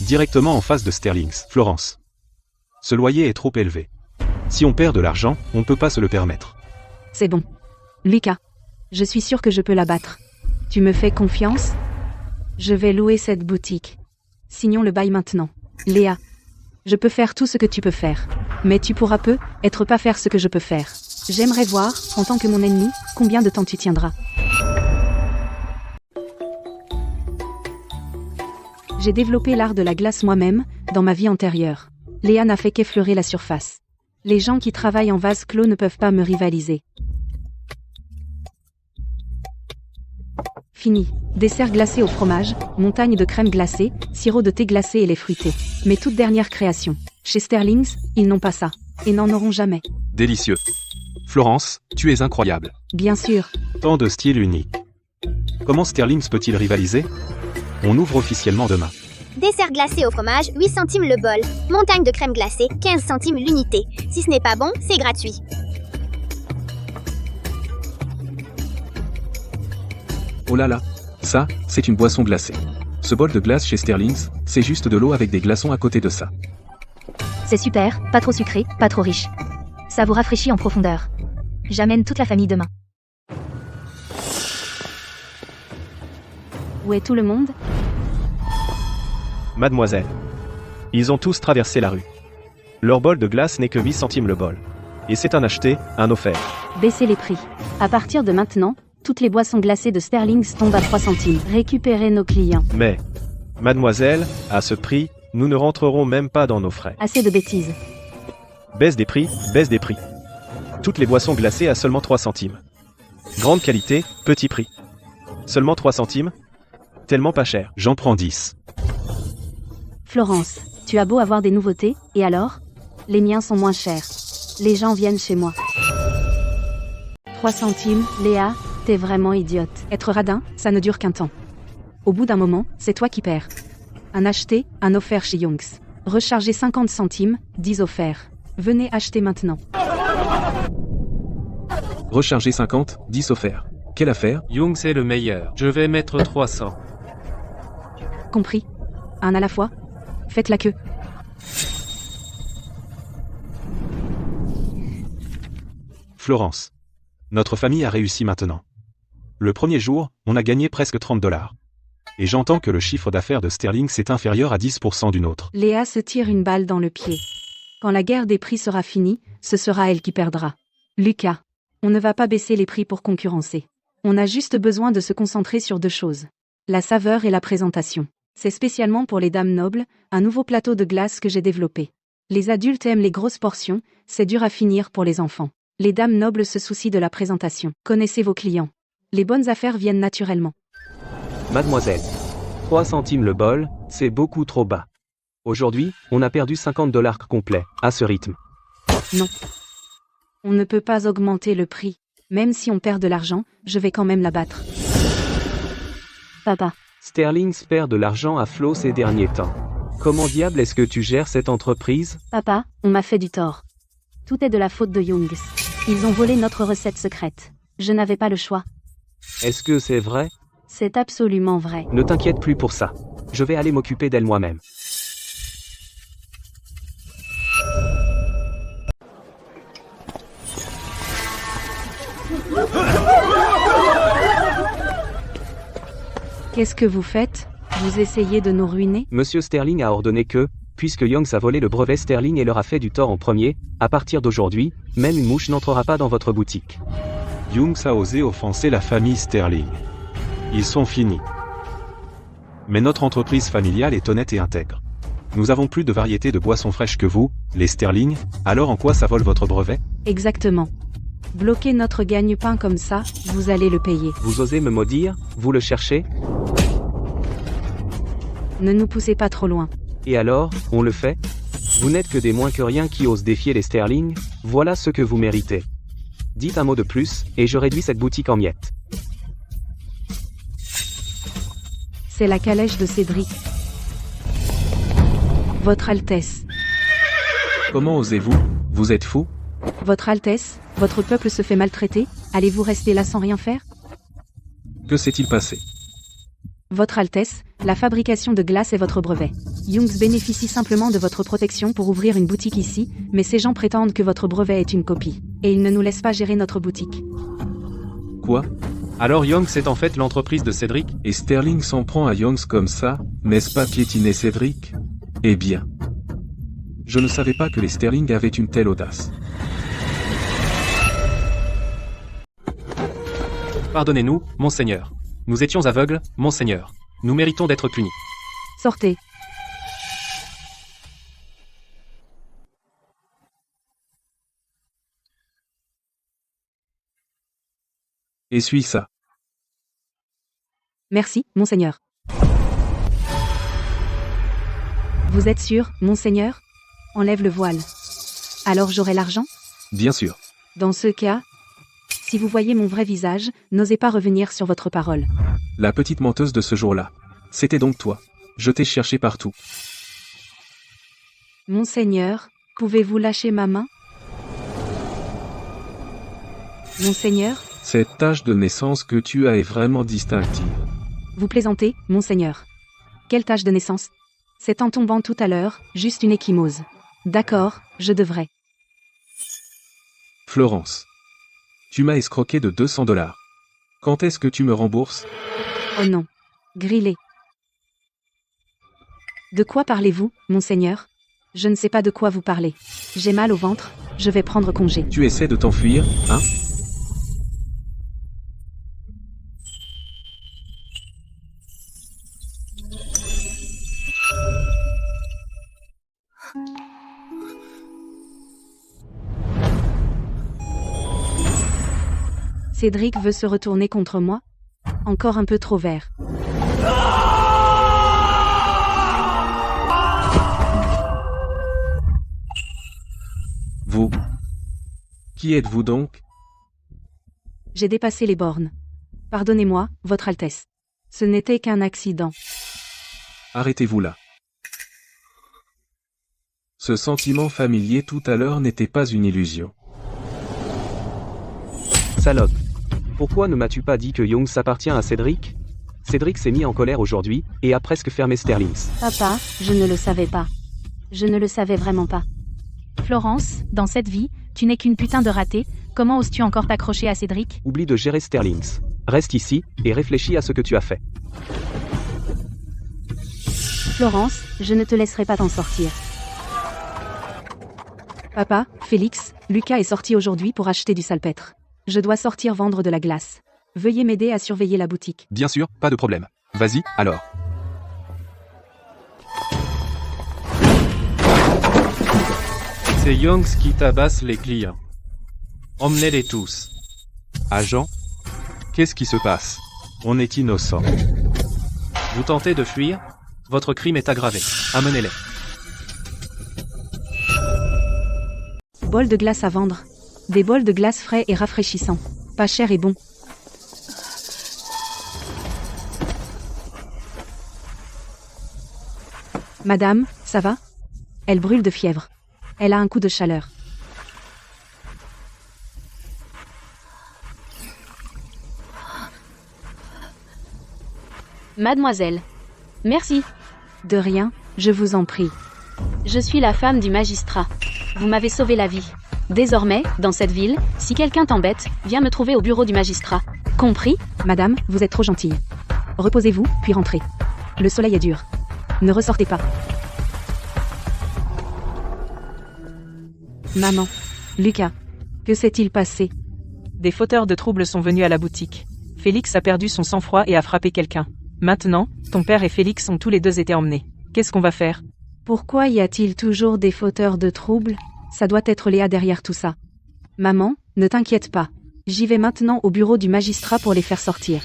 Directement en face de Sterling's, Florence. Ce loyer est trop élevé. Si on perd de l'argent, on ne peut pas se le permettre. C'est bon. Lucas. Je suis sûre que je peux la battre. Tu me fais confiance? Je vais louer cette boutique. Signons le bail maintenant. Léa. Je peux faire tout ce que tu peux faire. Mais tu pourras peut-être pas faire ce que je peux faire. J'aimerais voir, en tant que mon ennemi, combien de temps tu tiendras. J'ai développé l'art de la glace moi-même, dans ma vie antérieure. Léa n'a fait qu'effleurer la surface. Les gens qui travaillent en vase clos ne peuvent pas me rivaliser. Fini. Dessert glacé au fromage, montagne de crème glacée, sirop de thé glacé et lait fruité. Mes toutes dernières créations. Chez Sterling's, ils n'ont pas ça. Et n'en auront jamais. Délicieux. Florence, tu es incroyable. Bien sûr. Tant de styles uniques. Comment Sterling's peut-il rivaliser? On ouvre officiellement demain. Dessert glacé au fromage, 8 centimes le bol. Montagne de crème glacée, 15 centimes l'unité. Si ce n'est pas bon, c'est gratuit. Oh là là. Ça, c'est une boisson glacée. Ce bol de glace chez Sterling's, c'est juste de l'eau avec des glaçons à côté de ça. C'est super, pas trop sucré, pas trop riche. Ça vous rafraîchit en profondeur. J'amène toute la famille demain. Où est tout le monde? Mademoiselle. Ils ont tous traversé la rue. Leur bol de glace n'est que 8 centimes le bol. Et c'est un acheté, un offert. Baissez les prix. À partir de maintenant, toutes les boissons glacées de Sterling's tombent à 3 centimes. Récupérez nos clients. Mais, mademoiselle, à ce prix, nous ne rentrerons même pas dans nos frais. Assez de bêtises. Baisse des prix, baisse des prix. Toutes les boissons glacées à seulement 3 centimes. Grande qualité, petit prix. Seulement 3 centimes? Tellement pas cher. J'en prends 10. Florence, tu as beau avoir des nouveautés, et alors? Les miens sont moins chers. Les gens viennent chez moi. 3 centimes, Léa, t'es vraiment idiote. Être radin, ça ne dure qu'un temps. Au bout d'un moment, c'est toi qui perds. Un acheté, un offert chez Young's. Rechargez 50 centimes, 10 offerts. Venez acheter maintenant. Recharger 50, 10 offerts. Quelle affaire? Young's est le meilleur. Je vais mettre 300. Compris. Un à la fois. Faites la queue. Florence. Notre famille a réussi maintenant. Le premier jour, on a gagné presque 30 $. Et j'entends que le chiffre d'affaires de Sterling est inférieur à 10% d'une autre. Léa se tire une balle dans le pied. Quand la guerre des prix sera finie, ce sera elle qui perdra. Lucas. On ne va pas baisser les prix pour concurrencer. On a juste besoin de se concentrer sur 2 choses. La saveur et la présentation. C'est spécialement pour les dames nobles, un nouveau plateau de glace que j'ai développé. Les adultes aiment les grosses portions, c'est dur à finir pour les enfants. Les dames nobles se soucient de la présentation. Connaissez vos clients. Les bonnes affaires viennent naturellement. Mademoiselle. 3 centimes le bol, c'est beaucoup trop bas. Aujourd'hui, on a perdu 50 $ complets, à ce rythme. Non. On ne peut pas augmenter le prix. Même si on perd de l'argent, je vais quand même la battre. Papa. Sterlings perd de l'argent à flot ces derniers temps. Comment diable est-ce que tu gères cette entreprise? Papa, on m'a fait du tort. Tout est de la faute de Youngs. Ils ont volé notre recette secrète. Je n'avais pas le choix. Est-ce que c'est vrai? C'est absolument vrai. Ne t'inquiète plus pour ça. Je vais aller m'occuper d'elle moi-même. Qu'est-ce que vous faites? Vous essayez de nous ruiner? Monsieur Sterling a ordonné que, puisque Youngs a volé le brevet Sterling et leur a fait du tort en premier, à partir d'aujourd'hui, même une mouche n'entrera pas dans votre boutique. Youngs a osé offenser la famille Sterling. Ils sont finis. Mais notre entreprise familiale est honnête et intègre. Nous avons plus de variétés de boissons fraîches que vous, les Sterling, alors en quoi ça vole votre brevet? Exactement. Bloquer notre gagne-pain comme ça, vous allez le payer. Vous osez me maudire? Vous le cherchez? Ne nous poussez pas trop loin. Et alors, on le fait? Vous n'êtes que des moins que rien qui osent défier les Sterling, voilà ce que vous méritez. Dites un mot de plus, et je réduis cette boutique en miettes. C'est la calèche de Cédric. Votre Altesse. Comment osez-vous? Vous êtes fou? Votre Altesse, votre peuple se fait maltraiter, allez-vous rester là sans rien faire? Que s'est-il passé? Votre Altesse, la fabrication de glace est votre brevet. Youngs bénéficie simplement de votre protection pour ouvrir une boutique ici, mais ces gens prétendent que votre brevet est une copie. Et ils ne nous laissent pas gérer notre boutique. Quoi? Alors Youngs est en fait l'entreprise de Cédric? Et Sterling s'en prend à Youngs comme ça, n'est-ce pas piétiner Cédric? Eh bien. Je ne savais pas que les Sterling avaient une telle audace. Pardonnez-nous, monseigneur. Nous étions aveugles, monseigneur. Nous méritons d'être punis. Sortez. Essuie ça. Merci, monseigneur. Vous êtes sûr, monseigneur? Enlève le voile. Alors j'aurai l'argent? Bien sûr. Dans ce cas, si vous voyez mon vrai visage, n'osez pas revenir sur votre parole. La petite menteuse de ce jour-là. C'était donc toi. Je t'ai cherché partout. Monseigneur, pouvez-vous lâcher ma main? Monseigneur? Cette tache de naissance que tu as est vraiment distinctive. Vous plaisantez, monseigneur. Quelle tâche de naissance? C'est en tombant tout à l'heure, juste une échymose. D'accord, je devrais. Florence. Tu m'as escroqué de 200 $. Quand est-ce que tu me rembourses? Oh non. Grillé. De quoi parlez-vous, monseigneur? Je ne sais pas de quoi vous parlez. J'ai mal au ventre, je vais prendre congé. Tu essaies de t'enfuir, hein? Cédric veut se retourner contre moi? Encore un peu trop vert. Vous. Qui êtes-vous donc? J'ai dépassé les bornes. Pardonnez-moi, Votre Altesse. Ce n'était qu'un accident. Arrêtez-vous là. Ce sentiment familier tout à l'heure n'était pas une illusion. Salope. Pourquoi ne m'as-tu pas dit que Youngs appartient à Cédric? Cédric s'est mis en colère aujourd'hui, et a presque fermé Sterlings. Papa, je ne le savais pas. Je ne le savais vraiment pas. Florence, dans cette vie, tu n'es qu'une putain de ratée, comment oses-tu encore t'accrocher à Cédric? Oublie de gérer Sterlings. Reste ici, et réfléchis à ce que tu as fait. Florence, je ne te laisserai pas t'en sortir. Papa, Félix, Lucas est sorti aujourd'hui pour acheter du salpêtre. Je dois sortir vendre de la glace. Veuillez m'aider à surveiller la boutique. Bien sûr, pas de problème. Vas-y, alors. C'est Young qui tabasse les clients. Emmenez-les tous. Agent? Qu'est-ce qui se passe? On est innocent. Vous tentez de fuir? Votre crime est aggravé. Amenez-les. Bol de glace à vendre. Des bols de glace frais et rafraîchissants. Pas cher et bon. Madame, ça va? Elle brûle de fièvre. Elle a un coup de chaleur. Mademoiselle. Merci. De rien, je vous en prie. Je suis la femme du magistrat. Vous m'avez sauvé la vie. Désormais, dans cette ville, si quelqu'un t'embête, viens me trouver au bureau du magistrat. Compris? Madame, vous êtes trop gentille. Reposez-vous, puis rentrez. Le soleil est dur. Ne ressortez pas. Maman. Lucas. Que s'est-il passé? Des fauteurs de troubles sont venus à la boutique. Félix a perdu son sang-froid et a frappé quelqu'un. Maintenant, ton père et Félix ont tous les deux été emmenés. Qu'est-ce qu'on va faire? Pourquoi y a-t-il toujours des fauteurs de troubles? Ça doit être Léa derrière tout ça. Maman, ne t'inquiète pas. J'y vais maintenant au bureau du magistrat pour les faire sortir.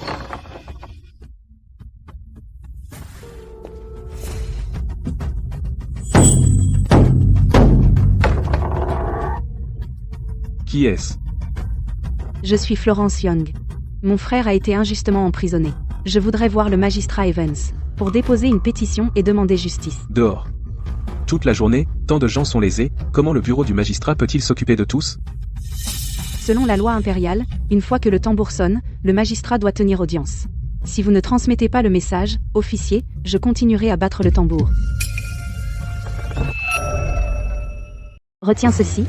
Qui est-ce? Je suis Florence Young. Mon frère a été injustement emprisonné. Je voudrais voir le magistrat Evans, pour déposer une pétition et demander justice. Dehors. Toute la journée, tant de gens sont lésés, comment le bureau du magistrat peut-il s'occuper de tous? Selon la loi impériale, une fois que le tambour sonne, le magistrat doit tenir audience. Si vous ne transmettez pas le message, officier, je continuerai à battre le tambour. Retiens ceci.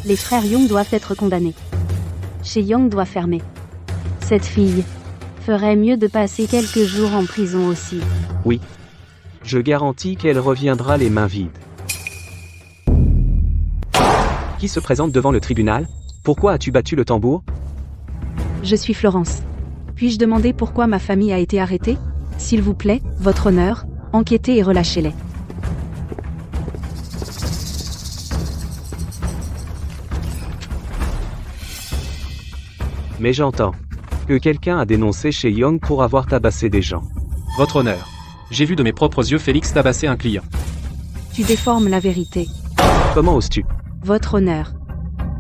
Les frères Young doivent être condamnés. Chez Young doit fermer. Cette fille ferait mieux de passer quelques jours en prison aussi. Oui. Je garantis qu'elle reviendra les mains vides. Qui se présente devant le tribunal? Pourquoi as-tu battu le tambour? Je suis Florence. Puis-je demander pourquoi ma famille a été arrêtée? S'il vous plaît, votre honneur, enquêtez et relâchez-les. Mais j'entends que quelqu'un a dénoncé chez Young pour avoir tabassé des gens. Votre honneur. J'ai vu de mes propres yeux Félix tabasser un client. Tu déformes la vérité. Comment oses-tu? Votre honneur.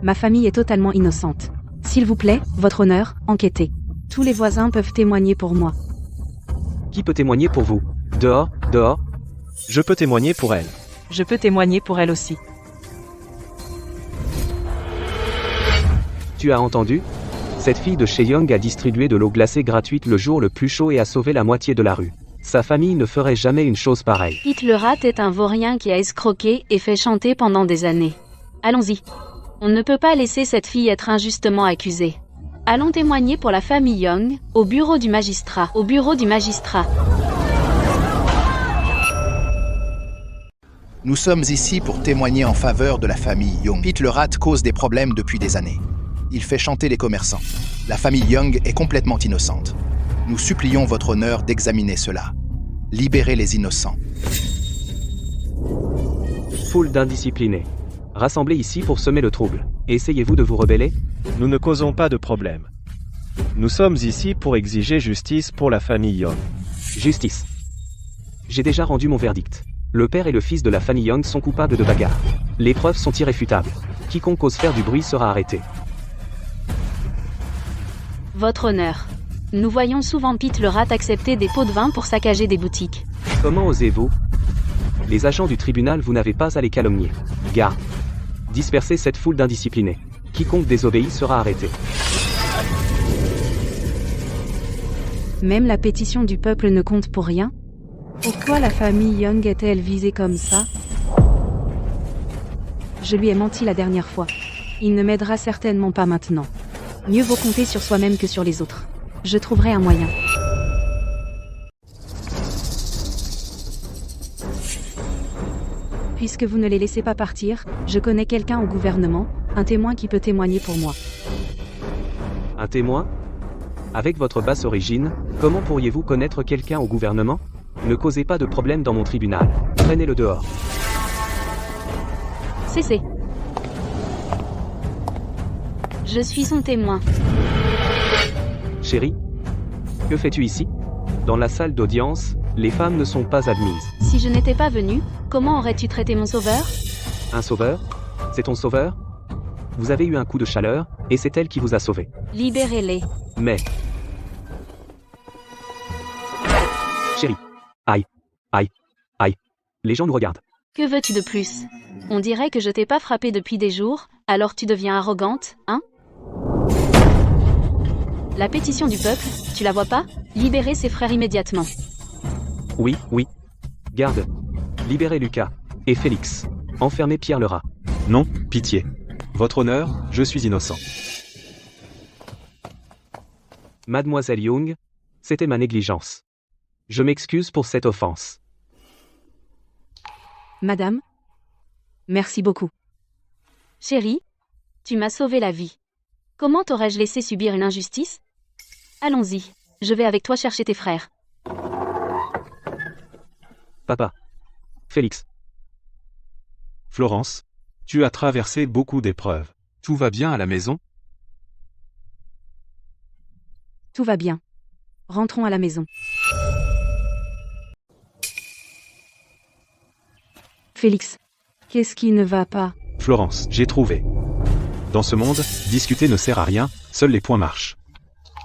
Ma famille est totalement innocente. S'il vous plaît, votre honneur, enquêtez. Tous les voisins peuvent témoigner pour moi. Qui peut témoigner pour vous? Dehors, dehors. Je peux témoigner pour elle. Je peux témoigner pour elle aussi. Tu as entendu? Cette fille de chez Young a distribué de l'eau glacée gratuite le jour le plus chaud et a sauvé la moitié de la rue. Sa famille ne ferait jamais une chose pareille. Pete le rat est un vaurien qui a escroqué et fait chanter pendant des années. Allons-y. On ne peut pas laisser cette fille être injustement accusée. Allons témoigner pour la famille Young, au bureau du magistrat. Au bureau du magistrat. Nous sommes ici pour témoigner en faveur de la famille Young. Pete le rat cause des problèmes depuis des années. Il fait chanter les commerçants. La famille Young est complètement innocente. Nous supplions votre honneur d'examiner cela. Libérez les innocents. Foule d'indisciplinés. Rassemblés ici pour semer le trouble. Essayez-vous de vous rebeller? Nous ne causons pas de problème. Nous sommes ici pour exiger justice pour la famille Young. Justice. J'ai déjà rendu mon verdict. Le père et le fils de la famille Young sont coupables de bagarre. Les preuves sont irréfutables. Quiconque ose faire du bruit sera arrêté. Votre honneur. Nous voyons souvent Pete le rat accepter des pots de vin pour saccager des boutiques. Comment osez-vous? Les agents du tribunal, vous n'avez pas à les calomnier. Garde. Dispersez cette foule d'indisciplinés. Quiconque désobéit sera arrêté. Même la pétition du peuple ne compte pour rien? Pourquoi la famille Young est-elle visée comme ça? Je lui ai menti la dernière fois. Il ne m'aidera certainement pas maintenant. Mieux vaut compter sur soi-même que sur les autres. Je trouverai un moyen. Puisque vous ne les laissez pas partir, je connais quelqu'un au gouvernement, un témoin qui peut témoigner pour moi. Un témoin? Avec votre basse origine, comment pourriez-vous connaître quelqu'un au gouvernement? Ne causez pas de problème dans mon tribunal. Traînez-le dehors. Cessez. Je suis son témoin. Chérie, que fais-tu ici? Dans la salle d'audience, les femmes ne sont pas admises. Si je n'étais pas venu, comment aurais-tu traité mon sauveur? Un sauveur? C'est ton sauveur? Vous avez eu un coup de chaleur, et c'est elle qui vous a sauvé. Libérez-les. Mais... Chérie. Aïe. Aïe. Aïe. Les gens nous regardent. Que veux-tu de plus? On dirait que je t'ai pas frappé depuis des jours, alors tu deviens arrogante, hein? La pétition du peuple, tu la vois pas? Libérez ses frères immédiatement. Oui, oui. Garde. Libérez Lucas. Et Félix. Enfermez Pierre le rat. Non, pitié. Votre honneur, je suis innocent. Mademoiselle Young, c'était ma négligence. Je m'excuse pour cette offense. Madame? Merci beaucoup. Chérie, tu m'as sauvé la vie. Comment t'aurais-je laissé subir une injustice? Allons-y, je vais avec toi chercher tes frères. Papa. Félix. Florence, tu as traversé beaucoup d'épreuves. Tout va bien à la maison? Tout va bien. Rentrons à la maison. Félix, qu'est-ce qui ne va pas? Florence, j'ai trouvé. Dans ce monde, discuter ne sert à rien, seuls les points marchent.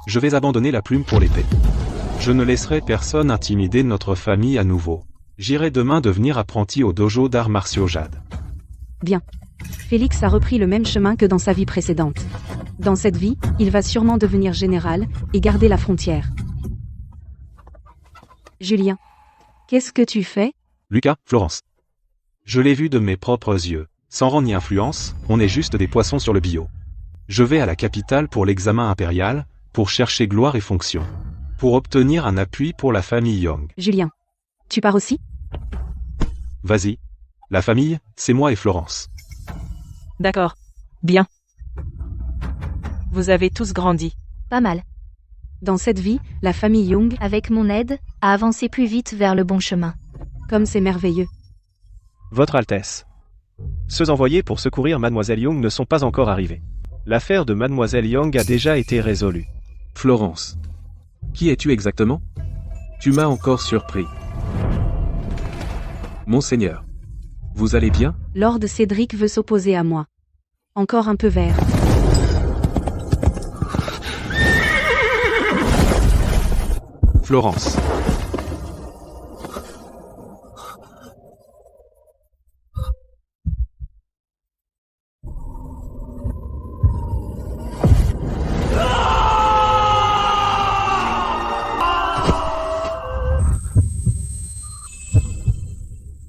Je vais abandonner la plume pour l'épée. Je ne laisserai personne intimider notre famille à nouveau. J'irai demain devenir apprenti au dojo d'arts martiaux Jade. Bien. Félix a repris le même chemin que dans sa vie précédente. Dans cette vie, il va sûrement devenir général et garder la frontière. Julien, qu'est-ce que tu fais? Lucas, Florence. Je l'ai vu de mes propres yeux. Sans rang ni influence, on est juste des poissons sur le bio. Je vais à la capitale pour l'examen impérial, pour chercher gloire et fonction. Pour obtenir un appui pour la famille Young. Julien, tu pars aussi? Vas-y. La famille, c'est moi et Florence. D'accord. Bien. Vous avez tous grandi. Pas mal. Dans cette vie, la famille Young, Avec mon aide, a avancé plus vite vers le bon chemin. comme c'est merveilleux. Votre Altesse. Ceux envoyés pour secourir Mademoiselle Young ne sont pas encore arrivés. L'affaire de Mademoiselle Young a déjà été résolue. Florence. Qui es-tu exactement? Tu m'as encore surpris. Monseigneur. Vous allez bien? Lord Cédric veut s'opposer à moi. Encore un peu vert. Florence.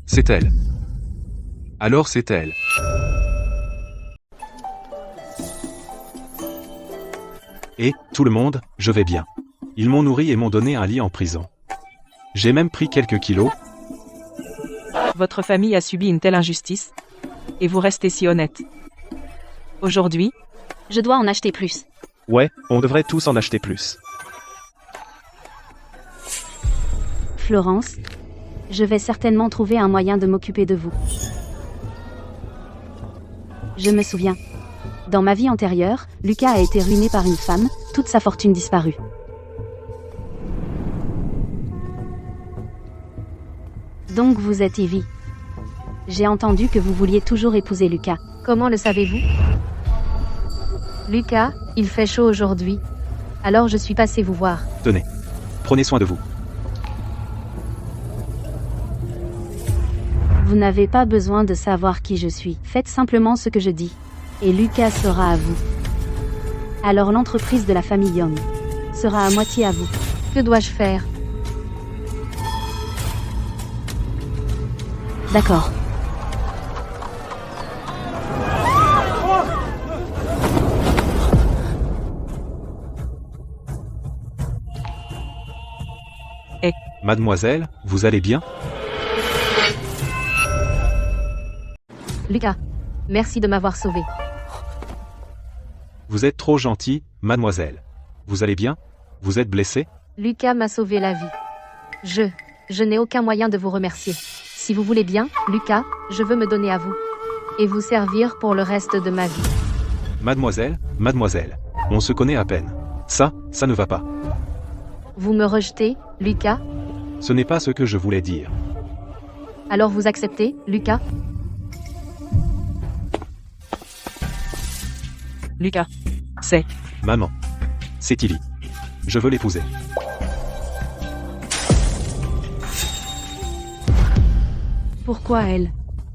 C'est elle. Alors c'est elle. Et, tout le monde, je vais bien. Ils m'ont nourri et m'ont donné un lit en prison. J'ai même pris quelques kilos. Votre famille a subi une telle injustice. Et vous restez si honnête. Aujourd'hui, Je dois en acheter plus. Ouais, on devrait tous en acheter plus. Florence, je vais certainement trouver un moyen de m'occuper de vous. Je me souviens. Dans ma vie antérieure, Lucas a été ruiné par une femme, toute sa fortune disparue. Donc vous êtes Ivy. J'ai entendu que vous vouliez toujours épouser Lucas. Comment le savez-vous? Lucas, il fait chaud aujourd'hui. Alors je suis passée vous voir. Tenez. Prenez soin de vous. Vous n'avez pas besoin de savoir qui je suis. Faites simplement ce que je dis. Et Lucas sera à vous. Alors l'entreprise de la famille Young sera à moitié à vous. Que dois-je faire? D'accord. Mademoiselle, vous allez bien? Lucas, merci de m'avoir sauvé. Vous êtes trop gentille, mademoiselle. Vous allez bien? Vous êtes blessé? Lucas m'a sauvé la vie. Je n'ai aucun moyen de vous remercier. Si vous voulez bien, Lucas, je veux me donner à vous. Et vous servir pour le reste de ma vie. Mademoiselle, on se connaît à peine. Ça ne va pas. Vous me rejetez, Lucas? Ce n'est pas ce que je voulais dire. Alors vous acceptez, Lucas? Lucas. C'est. Maman. C'est Tilly. Je veux l'épouser. Pourquoi elle?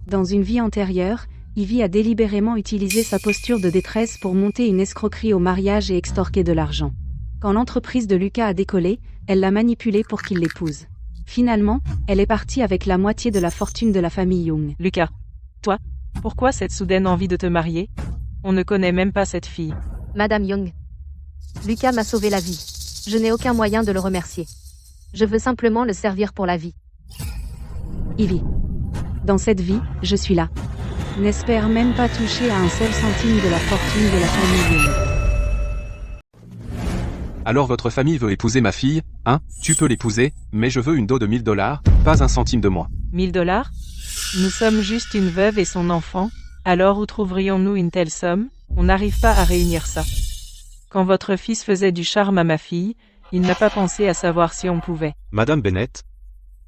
Dans une vie antérieure, Ivy a délibérément utilisé sa posture de détresse pour monter une escroquerie au mariage et extorquer de l'argent. Quand l'entreprise de Lucas a décollé, elle l'a manipulé pour qu'il l'épouse. Finalement, elle est partie avec la moitié de la fortune de la famille Young. Lucas. Toi, pourquoi cette soudaine envie de te marier? On ne connaît même pas cette fille. Madame Young. Lucas m'a sauvé la vie. Je n'ai aucun moyen de le remercier. Je veux simplement le servir pour la vie. Ivy. Dans cette vie, je suis là. N'espère même pas toucher à un seul centime de la fortune de la famille Young. Alors votre famille veut épouser ma fille, hein? Tu peux l'épouser, mais je veux une dot de $1000, pas un centime de moins. $1000? Nous sommes juste une veuve et son enfant, alors où trouverions-nous une telle somme? On n'arrive pas à réunir ça. Quand votre fils faisait du charme à ma fille, il n'a pas pensé à savoir si on pouvait. Madame Bennett,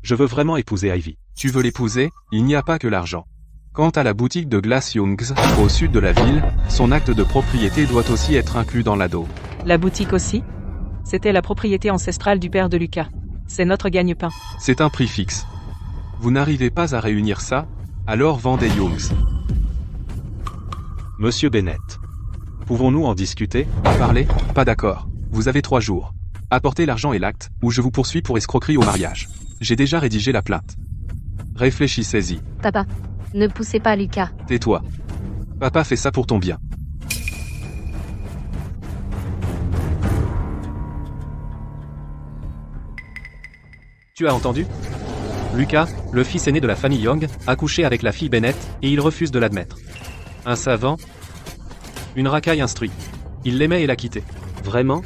je veux vraiment épouser Ivy. Tu veux l'épouser? Il n'y a pas que l'argent. Quant à la boutique de glace Young's, au sud de la ville, son acte de propriété doit aussi être inclus dans la dot. La boutique aussi? C'était la propriété ancestrale du père de Lucas. C'est notre gagne-pain. C'est un prix fixe. Vous n'arrivez pas à réunir ça? Alors vendez Young's. Monsieur Bennett, pouvons-nous en discuter? Parlez? Pas d'accord. Vous avez 3 jours. Apportez l'argent et l'acte, ou je vous poursuis pour escroquerie au mariage. J'ai déjà rédigé la plainte. Réfléchissez-y. Papa, ne poussez pas Lucas. Tais-toi. Papa fait ça pour ton bien. Tu as entendu? Lucas, le fils aîné de la famille Young, a couché avec la fille Bennett, et il refuse de l'admettre. Un savant? Une racaille instruite. Il l'aimait et l'a quitté. Vraiment?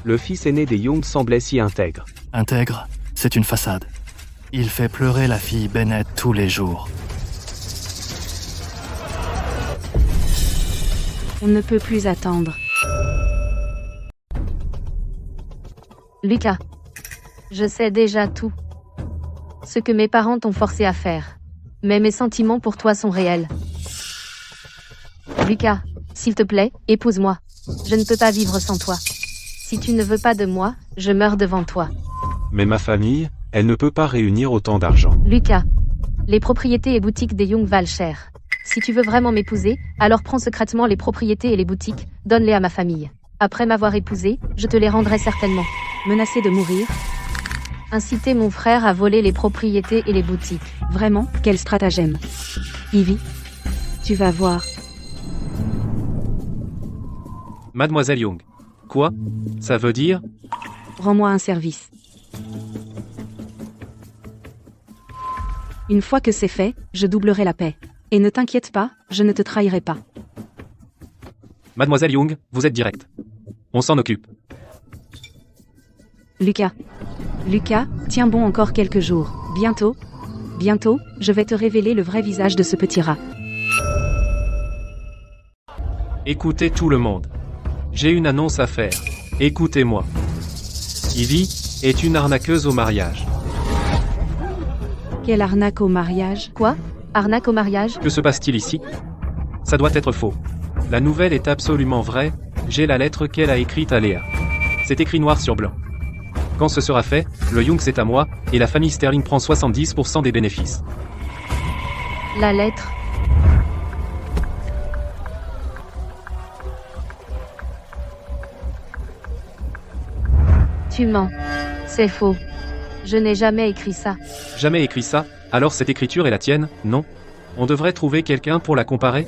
Le fils aîné des Young semblait si intègre. Intègre, c'est une façade. Il fait pleurer la fille Bennett tous les jours. On ne peut plus attendre. Lucas. Je sais déjà tout. Ce que mes parents t'ont forcé à faire. Mais mes sentiments pour toi sont réels. Lucas, s'il te plaît, épouse-moi. Je ne peux pas vivre sans toi. Si tu ne veux pas de moi, je meurs devant toi. Mais ma famille, elle ne peut pas réunir autant d'argent. Lucas, les propriétés et boutiques des Young valent cher. Si tu veux vraiment m'épouser, alors prends secrètement les propriétés et les boutiques, donne-les à ma famille. Après m'avoir épousé, je te les rendrai certainement. Menacé de mourir? Inciter mon frère à voler les propriétés et les boutiques. Vraiment, quel stratagème. Ivy, tu vas voir. Mademoiselle Young. Quoi? Ça veut dire? Rends-moi un service. Une fois que c'est fait, je doublerai la paix. Et ne t'inquiète pas, je ne te trahirai pas. Mademoiselle Young, vous êtes directe. On s'en occupe. Lucas, tiens bon encore quelques jours. Bientôt, je vais te révéler le vrai visage de ce petit rat. Écoutez tout le monde. J'ai une annonce à faire. Écoutez-moi. Ivy est une arnaqueuse au mariage. Quelle arnaque au mariage? Quoi? Arnaque au mariage? Que se passe-t-il ici? Ça doit être faux. La nouvelle est absolument vraie, j'ai la lettre qu'elle a écrite à Léa. C'est écrit noir sur blanc. Quand ce sera fait, le Young c'est à moi, et la famille Sterling prend 70% des bénéfices. La lettre. Tu mens. C'est faux. Je n'ai jamais écrit ça. Jamais écrit ça? Alors cette écriture est la tienne, non? On devrait trouver quelqu'un pour la comparer?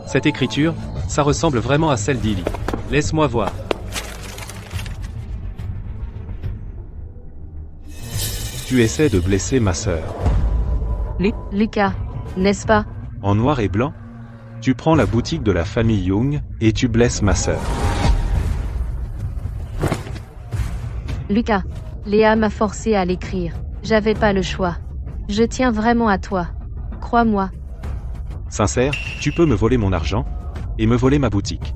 Cette écriture, ça ressemble vraiment à celle d'Illy. Laisse-moi voir. Tu essaies de blesser ma sœur. Lucas, n'est-ce pas? En noir et blanc? Tu prends la boutique de la famille Young, et tu blesses ma sœur. Lucas, Léa m'a forcé à l'écrire. J'avais pas le choix. Je tiens vraiment à toi. Crois-moi. Sincère, tu peux me voler mon argent et me voler ma boutique.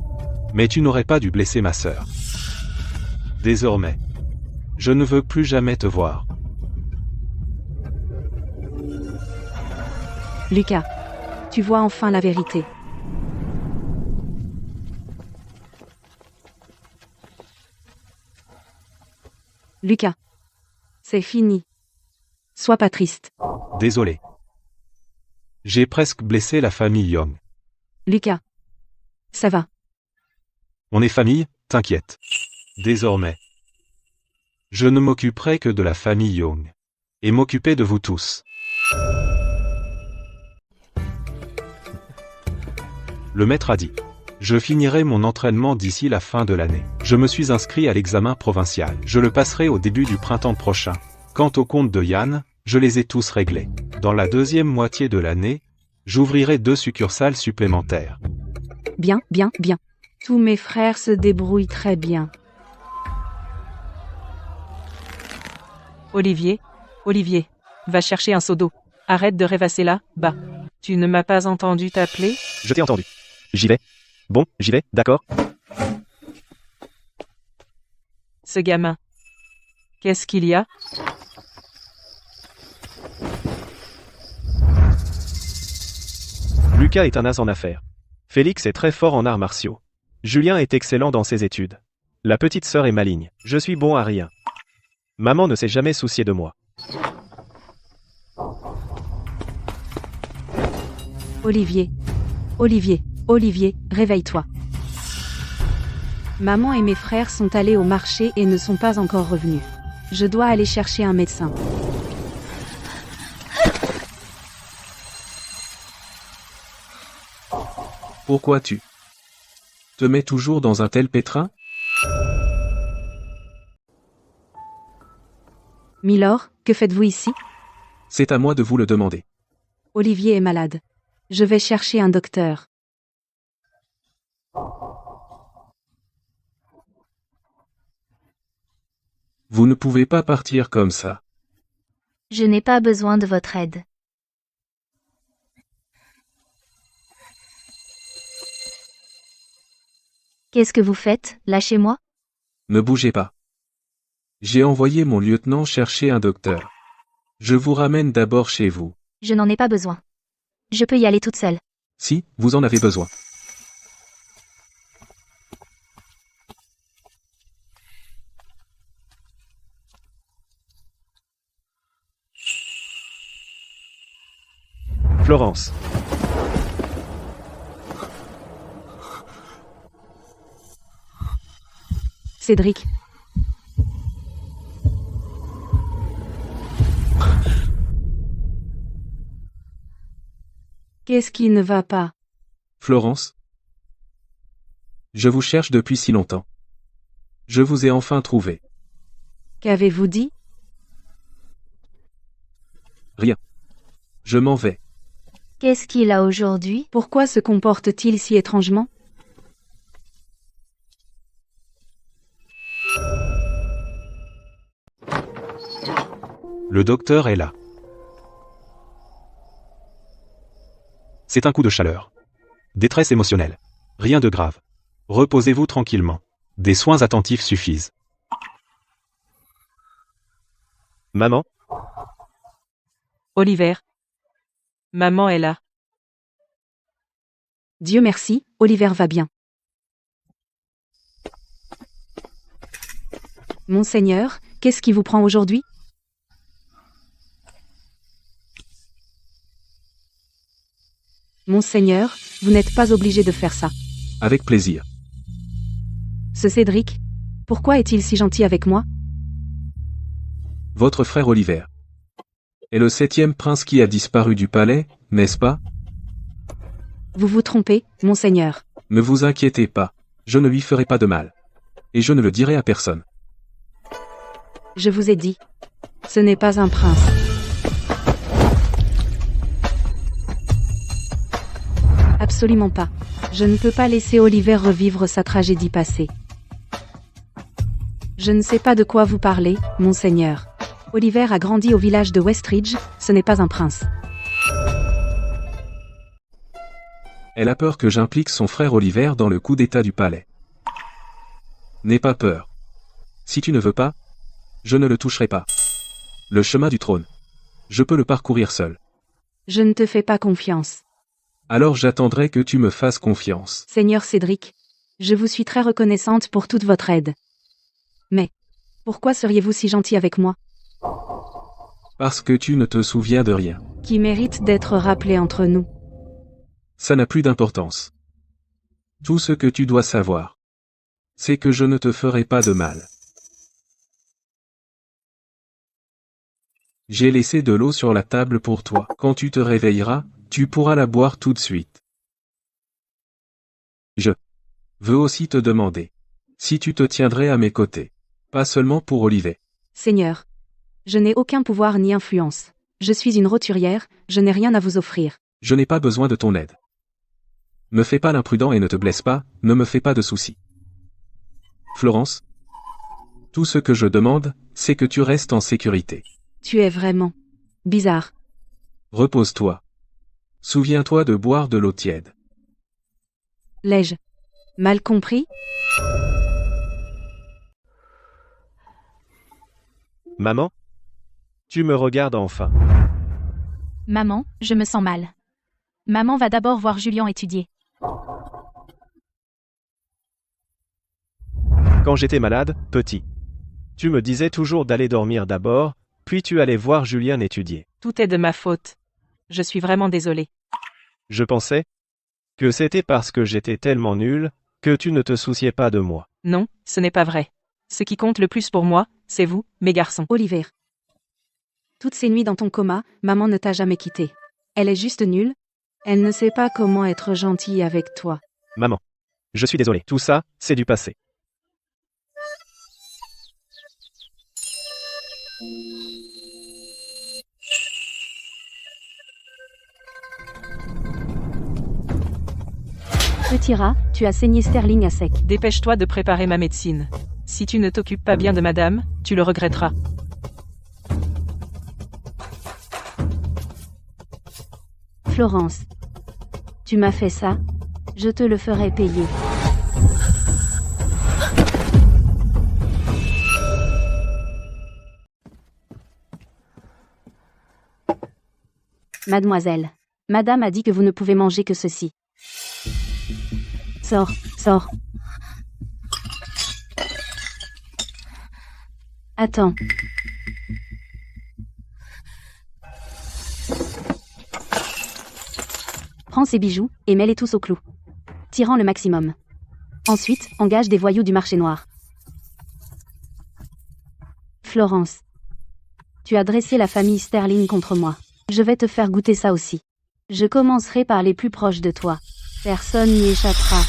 Mais tu n'aurais pas dû blesser ma sœur. Désormais, je ne veux plus jamais te voir. Lucas, tu vois enfin la vérité. Lucas, c'est fini. Sois pas triste. Désolé. J'ai presque blessé la famille Young. Lucas, ça va. On est famille, t'inquiète. Désormais, je ne m'occuperai que de la famille Young. Et m'occuper de vous tous. Le maître a dit. Je finirai mon entraînement d'ici la fin de l'année. Je me suis inscrit à l'examen provincial. Je le passerai au début du printemps prochain. Quant aux comptes de Yann, je les ai tous réglés. Dans la deuxième moitié de l'année, j'ouvrirai 2 succursales supplémentaires. Bien, bien, bien. Tous mes frères se débrouillent très bien. Olivier, va chercher un seau d'eau. Arrête de rêvasser là, bas. Tu ne m'as pas entendu t'appeler? Je t'ai entendu. J'y vais. Bon, j'y vais, d'accord. Ce gamin. Qu'est-ce qu'il y a? Lucas est un as en affaires. Félix est très fort en arts martiaux. Julien est excellent dans ses études. La petite sœur est maligne. Je suis bon à rien. Maman ne s'est jamais souciée de moi. Olivier, réveille-toi. Maman et mes frères sont allés au marché et ne sont pas encore revenus. Je dois aller chercher un médecin. Pourquoi tu te mets toujours dans un tel pétrin? Milord, que faites-vous ici? C'est à moi de vous le demander. Olivier est malade. Je vais chercher un docteur. Vous ne pouvez pas partir comme ça. Je n'ai pas besoin de votre aide. Qu'est-ce que vous faites? Lâchez-moi. Ne bougez pas. J'ai envoyé mon lieutenant chercher un docteur. Je vous ramène d'abord chez vous. Je n'en ai pas besoin. Je peux y aller toute seule. Si, vous en avez besoin. Florence. Cédric. Qu'est-ce qui ne va pas? Florence. Je vous cherche depuis si longtemps. Je vous ai enfin trouvé. Qu'avez-vous dit? Rien. Je m'en vais. Qu'est-ce qu'il a aujourd'hui? Pourquoi se comporte-t-il si étrangement? Le docteur est là. C'est un coup de chaleur. Détresse émotionnelle. Rien de grave. Reposez-vous tranquillement. Des soins attentifs suffisent. Maman? Olivier. Maman est là. Dieu merci, Olivier va bien. Monseigneur, qu'est-ce qui vous prend aujourd'hui? Monseigneur, vous n'êtes pas obligé de faire ça. Avec plaisir. Ce Cédric, pourquoi est-il si gentil avec moi? Votre frère Olivier est le 7e prince qui a disparu du palais, n'est-ce pas? Vous vous trompez, Monseigneur. Ne vous inquiétez pas, je ne lui ferai pas de mal. Et je ne le dirai à personne. Je vous ai dit. Ce n'est pas un prince. Absolument pas. Je ne peux pas laisser Olivier revivre sa tragédie passée. Je ne sais pas de quoi vous parlez, monseigneur. Oliver a grandi au village de Westridge, ce n'est pas un prince. Elle a peur que j'implique son frère Oliver dans le coup d'état du palais. N'aie pas peur. Si tu ne veux pas, je ne le toucherai pas. Le chemin du trône. Je peux le parcourir seul. Je ne te fais pas confiance. Alors j'attendrai que tu me fasses confiance. Seigneur Cédric, je vous suis très reconnaissante pour toute votre aide. Mais, pourquoi seriez-vous si gentil avec moi? Parce que tu ne te souviens de rien. Qui mérite d'être rappelé entre nous. Ça n'a plus d'importance. Tout ce que tu dois savoir, c'est que je ne te ferai pas de mal. J'ai laissé de l'eau sur la table pour toi. Quand tu te réveilleras, tu pourras la boire tout de suite. Je veux aussi te demander si tu te tiendrais à mes côtés, pas seulement pour Olivier. Seigneur, je n'ai aucun pouvoir ni influence. Je suis une roturière, je n'ai rien à vous offrir. Je n'ai pas besoin de ton aide. Me fais pas l'imprudent et ne te blesse pas, ne me fais pas de soucis. Florence, tout ce que je demande, c'est que tu restes en sécurité. Tu es vraiment bizarre. Repose-toi. Souviens-toi de boire de l'eau tiède. L'ai-je mal compris? Maman? Tu me regardes enfin. Maman, je me sens mal. Maman va d'abord voir Julien étudier. Quand j'étais malade, petit, tu me disais toujours d'aller dormir d'abord, puis tu allais voir Julien étudier. Tout est de ma faute. Je suis vraiment désolée. Je pensais que c'était parce que j'étais tellement nul que tu ne te souciais pas de moi. Non, ce n'est pas vrai. Ce qui compte le plus pour moi, c'est vous, mes garçons. Oliver. Toutes ces nuits dans ton coma, maman ne t'a jamais quitté. Elle est juste nulle. Elle ne sait pas comment être gentille avec toi. Maman, je suis désolé. Tout ça, c'est du passé. Petit rat, tu as saigné Sterling à sec. Dépêche-toi de préparer ma médecine. Si tu ne t'occupes pas bien de madame, tu le regretteras. Florence. Tu m'as fait ça, je te le ferai payer. Mademoiselle. Madame a dit que vous ne pouvez manger que ceci. Sors, sors. Attends. Prends ces bijoux, et mets-les tous au clou. Tirant le maximum. Ensuite, engage des voyous du marché noir. Florence. Tu as dressé la famille Sterling contre moi. Je vais te faire goûter ça aussi. Je commencerai par les plus proches de toi. Personne n'y échappera.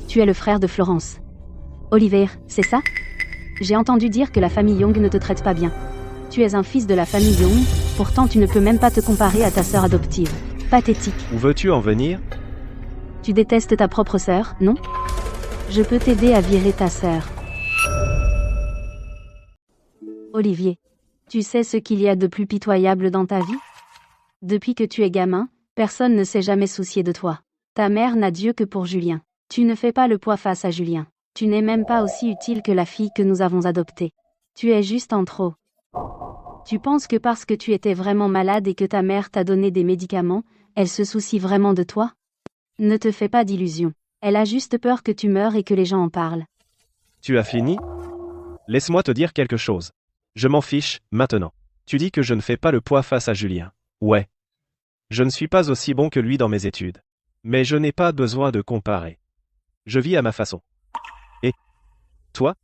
Tu es le frère de Florence. Oliver, c'est ça? J'ai entendu dire que la famille Young ne te traite pas bien. Tu es un fils de la famille Young, pourtant tu ne peux même pas te comparer à ta sœur adoptive. Pathétique. Où veux-tu en venir? Tu détestes ta propre sœur, non? Je peux t'aider à virer ta sœur. Olivier, tu sais ce qu'il y a de plus pitoyable dans ta vie? Depuis que tu es gamin, personne ne s'est jamais soucié de toi. Ta mère n'a d'yeux que pour Julien. Tu ne fais pas le poids face à Julien. Tu n'es même pas aussi utile que la fille que nous avons adoptée. Tu es juste en trop. Tu penses que parce que tu étais vraiment malade et que ta mère t'a donné des médicaments, elle se soucie vraiment de toi? Ne te fais pas d'illusions. Elle a juste peur que tu meures et que les gens en parlent. Tu as fini? Laisse-moi te dire quelque chose. Je m'en fiche, maintenant. Tu dis que je ne fais pas le poids face à Julien. Ouais. Je ne suis pas aussi bon que lui dans mes études. Mais je n'ai pas besoin de comparer. Je vis à ma façon. Et toi?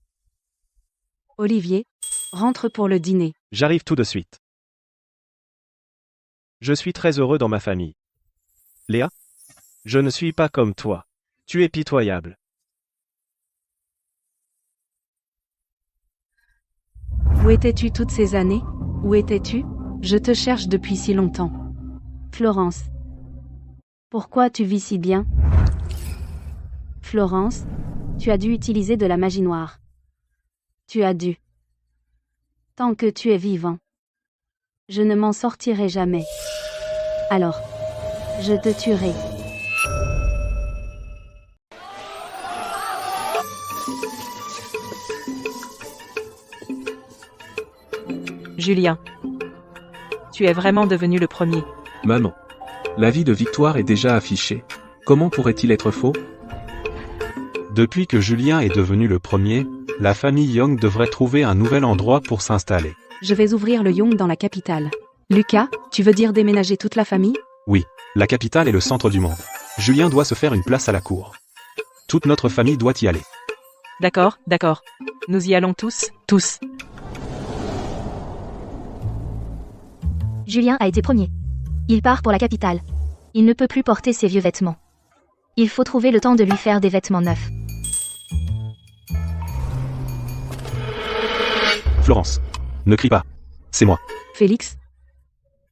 Olivier, rentre pour le dîner. J'arrive tout de suite. Je suis très heureux dans ma famille. Léa? Je ne suis pas comme toi. Tu es pitoyable. Où étais-tu toutes ces années? Où étais-tu? Je te cherche depuis si longtemps. Florence. Pourquoi tu vis si bien? Florence, tu as dû utiliser de la magie noire. Tu as dû. Tant que tu es vivant. Je ne m'en sortirai jamais. Alors, je te tuerai. Julien. Tu es vraiment devenu le premier. Maman. L'avis de Victoire est déjà affiché. Comment pourrait-il être faux? Depuis que Julien est devenu le premier, la famille Young devrait trouver un nouvel endroit pour s'installer. Je vais ouvrir le Young dans la capitale. Lucas, tu veux dire déménager toute la famille? Oui, la capitale est le centre du monde. Julien doit se faire une place à la cour. Toute notre famille doit y aller. D'accord, d'accord. Nous y allons tous, tous. Julien a été premier. Il part pour la capitale. Il ne peut plus porter ses vieux vêtements. Il faut trouver le temps de lui faire des vêtements neufs. Florence, ne crie pas. C'est moi. Félix?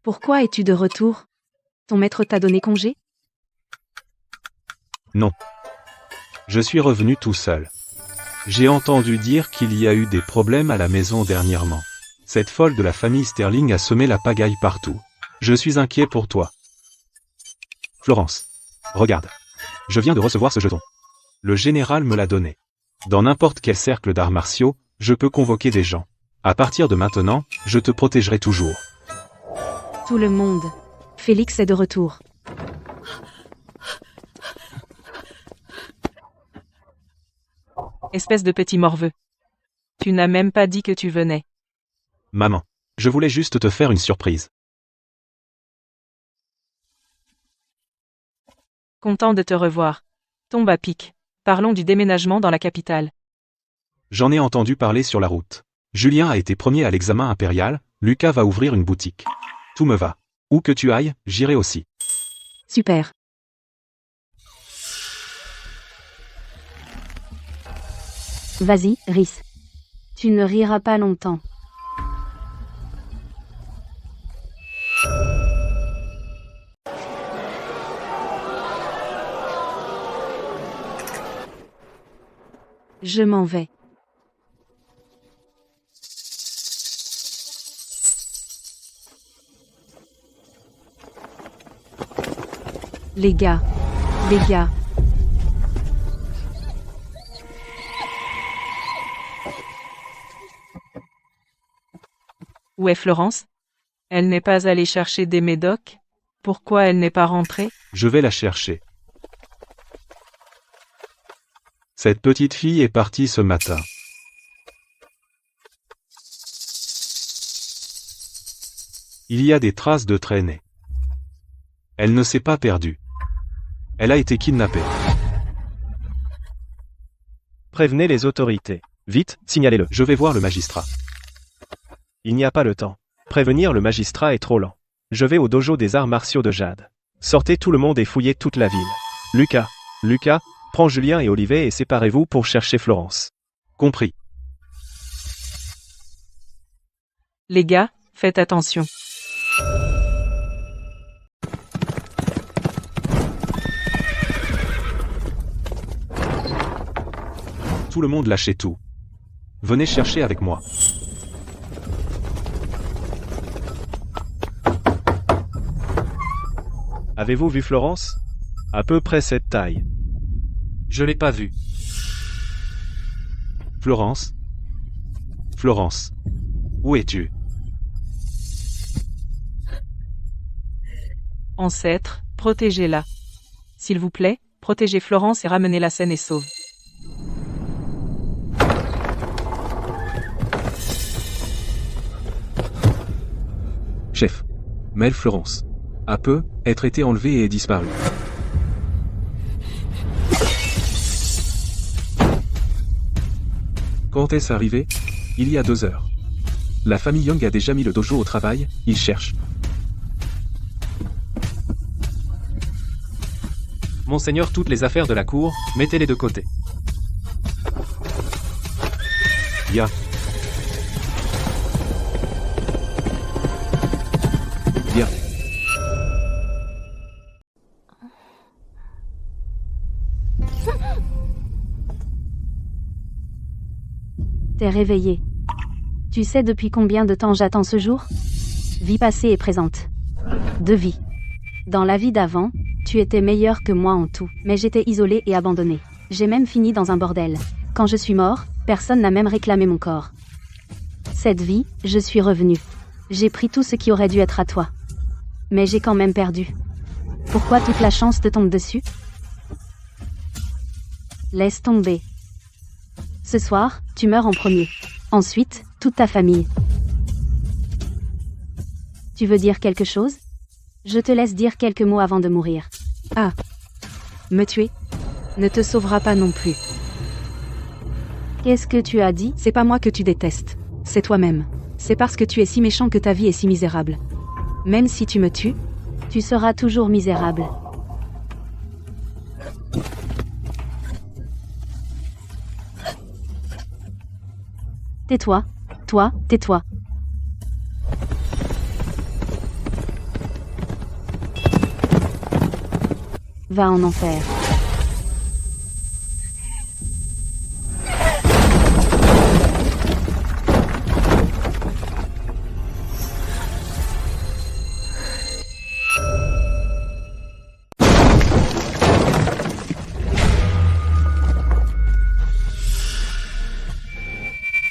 Pourquoi es-tu de retour? Ton maître t'a donné congé? Non. Je suis revenu tout seul. J'ai entendu dire qu'il y a eu des problèmes à la maison dernièrement. Cette folle de la famille Sterling a semé la pagaille partout. Je suis inquiet pour toi. Florence, regarde. Je viens de recevoir ce jeton. Le général me l'a donné. Dans n'importe quel cercle d'arts martiaux, je peux convoquer des gens. À partir de maintenant, je te protégerai toujours. Tout le monde. Félix est de retour. Espèce de petit morveux. Tu n'as même pas dit que tu venais. Maman, je voulais juste te faire une surprise. Content de te revoir. Tombe à pic. Parlons du déménagement dans la capitale. J'en ai entendu parler sur la route. Julien a été premier à l'examen impérial, Lucas va ouvrir une boutique. Tout me va. Où que tu ailles, j'irai aussi. Super. Vas-y, Rhys. Tu ne riras pas longtemps. Je m'en vais. Les gars. Où est Florence? Elle n'est pas allée chercher des médocs? Pourquoi elle n'est pas rentrée? Je vais la chercher. Cette petite fille est partie ce matin. Il y a des traces de traînées. Elle ne s'est pas perdue. Elle a été kidnappée. Prévenez les autorités. Vite, signalez-le. Je vais voir le magistrat. Il n'y a pas le temps. Prévenir le magistrat est trop lent. Je vais au dojo des arts martiaux de Jade. Sortez tout le monde et fouillez toute la ville. Lucas, prends Julien et Olivier et séparez-vous pour chercher Florence. Compris. Les gars, faites attention. Tout le monde lâchez tout. Venez chercher avec moi. Avez-vous vu Florence? À peu près cette taille. Je l'ai pas vue. Florence? Où es-tu? Ancêtre, protégez-la. S'il vous plaît, protégez Florence et ramenez-la saine et sauve. Chef. Mel Florence. A peu, être été enlevée et disparue. Quand est-ce arrivé? Il y a 2 heures. La famille Young a déjà mis le dojo au travail, ils cherchent. Monseigneur, toutes les affaires de la cour, mettez-les de côté. Ya. T'es réveillé. Tu sais depuis combien de temps j'attends ce jour? Vie passée et présente. 2 vies. Dans la vie d'avant, tu étais meilleur que moi en tout, mais j'étais isolé et abandonné. J'ai même fini dans un bordel. Quand je suis mort, personne n'a même réclamé mon corps. Cette vie, je suis revenu. J'ai pris tout ce qui aurait dû être à toi. Mais j'ai quand même perdu. Pourquoi toute la chance te tombe dessus? Laisse tomber. Ce soir, tu meurs en premier. Ensuite, toute ta famille. Tu veux dire quelque chose? Je te laisse dire quelques mots avant de mourir. Ah. Me tuer ne te sauvera pas non plus. Qu'est-ce que tu as dit? C'est pas moi que tu détestes. C'est toi-même. C'est parce que tu es si méchant que ta vie est si misérable. Même si tu me tues, tu seras toujours misérable. Tais-toi. Toi, tais-toi. Va en enfer.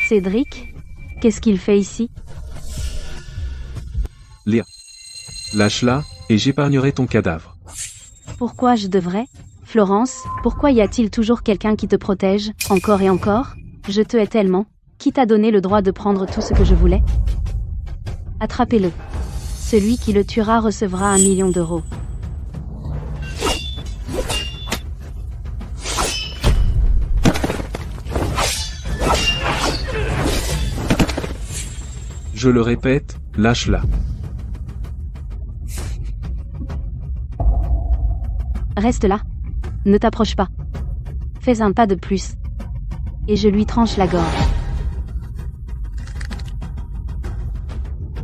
Cédric? Qu'est-ce qu'il fait ici? Léa. Lâche-la, et j'épargnerai ton cadavre. Pourquoi je devrais? Florence, pourquoi y a-t-il toujours quelqu'un qui te protège, encore et encore? Je te hais tellement. Qui t'a donné le droit de prendre tout ce que je voulais? Attrapez-le. Celui qui le tuera recevra 1 million d'euros. Je le répète, lâche-la. Reste là. Ne t'approche pas. Fais un pas de plus. Et je lui tranche la gorge.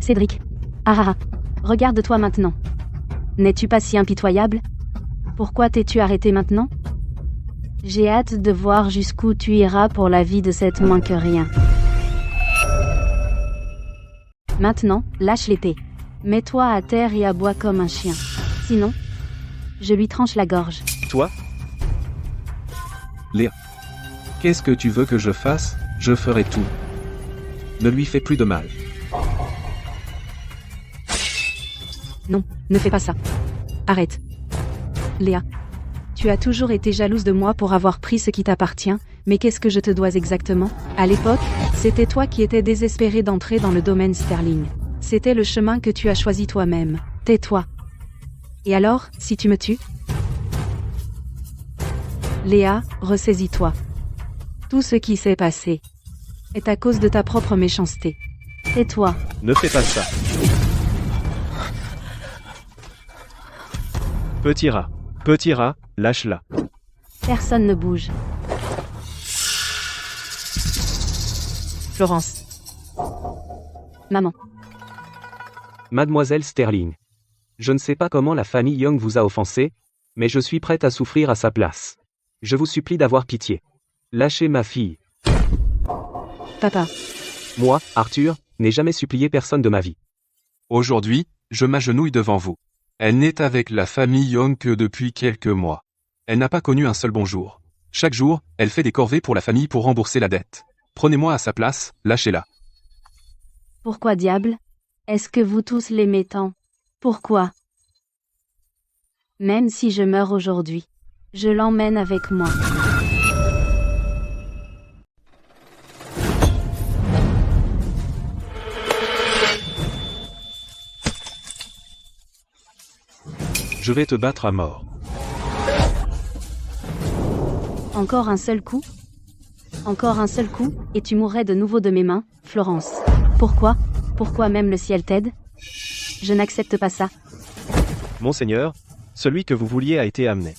Cédric. Ah. Regarde-toi maintenant. N'es-tu pas si impitoyable? Pourquoi t'es-tu arrêté maintenant? J'ai hâte de voir jusqu'où tu iras pour la vie de cette moins que rien. Maintenant, lâche l'épée. Mets-toi à terre et aboie comme un chien. Sinon, je lui tranche la gorge. Toi? Léa. Qu'est-ce que tu veux que je fasse? Je ferai tout. Ne lui fais plus de mal. Non, ne fais pas ça. Arrête. Léa. Tu as toujours été jalouse de moi pour avoir pris ce qui t'appartient, mais qu'est-ce que je te dois exactement? À l'époque, c'était toi qui étais désespéré d'entrer dans le domaine Sterling. C'était le chemin que tu as choisi toi-même. Tais-toi. Et alors, si tu me tues? Léa, ressaisis-toi. Tout ce qui s'est passé est à cause de ta propre méchanceté. Tais-toi. Ne fais pas ça. Petit rat, lâche-la. Personne ne bouge. Florence. Maman. Mademoiselle Sterling. Je ne sais pas comment la famille Young vous a offensé, mais je suis prête à souffrir à sa place. Je vous supplie d'avoir pitié. Lâchez ma fille. Papa. Moi, Arthur, n'ai jamais supplié personne de ma vie. Aujourd'hui, je m'agenouille devant vous. Elle n'est avec la famille Young que depuis quelques mois. Elle n'a pas connu un seul bon jour. Chaque jour, elle fait des corvées pour la famille pour rembourser la dette. Prenez-moi à sa place, lâchez-la. Pourquoi diable? Est-ce que vous tous l'aimez tant? Pourquoi? Même si je meurs aujourd'hui, je l'emmène avec moi. Je vais te battre à mort. Encore un seul coup? Encore un seul coup, et tu mourrais de nouveau de mes mains, Florence. Pourquoi? Pourquoi même le ciel t'aide? Je n'accepte pas ça. Monseigneur, celui que vous vouliez a été amené.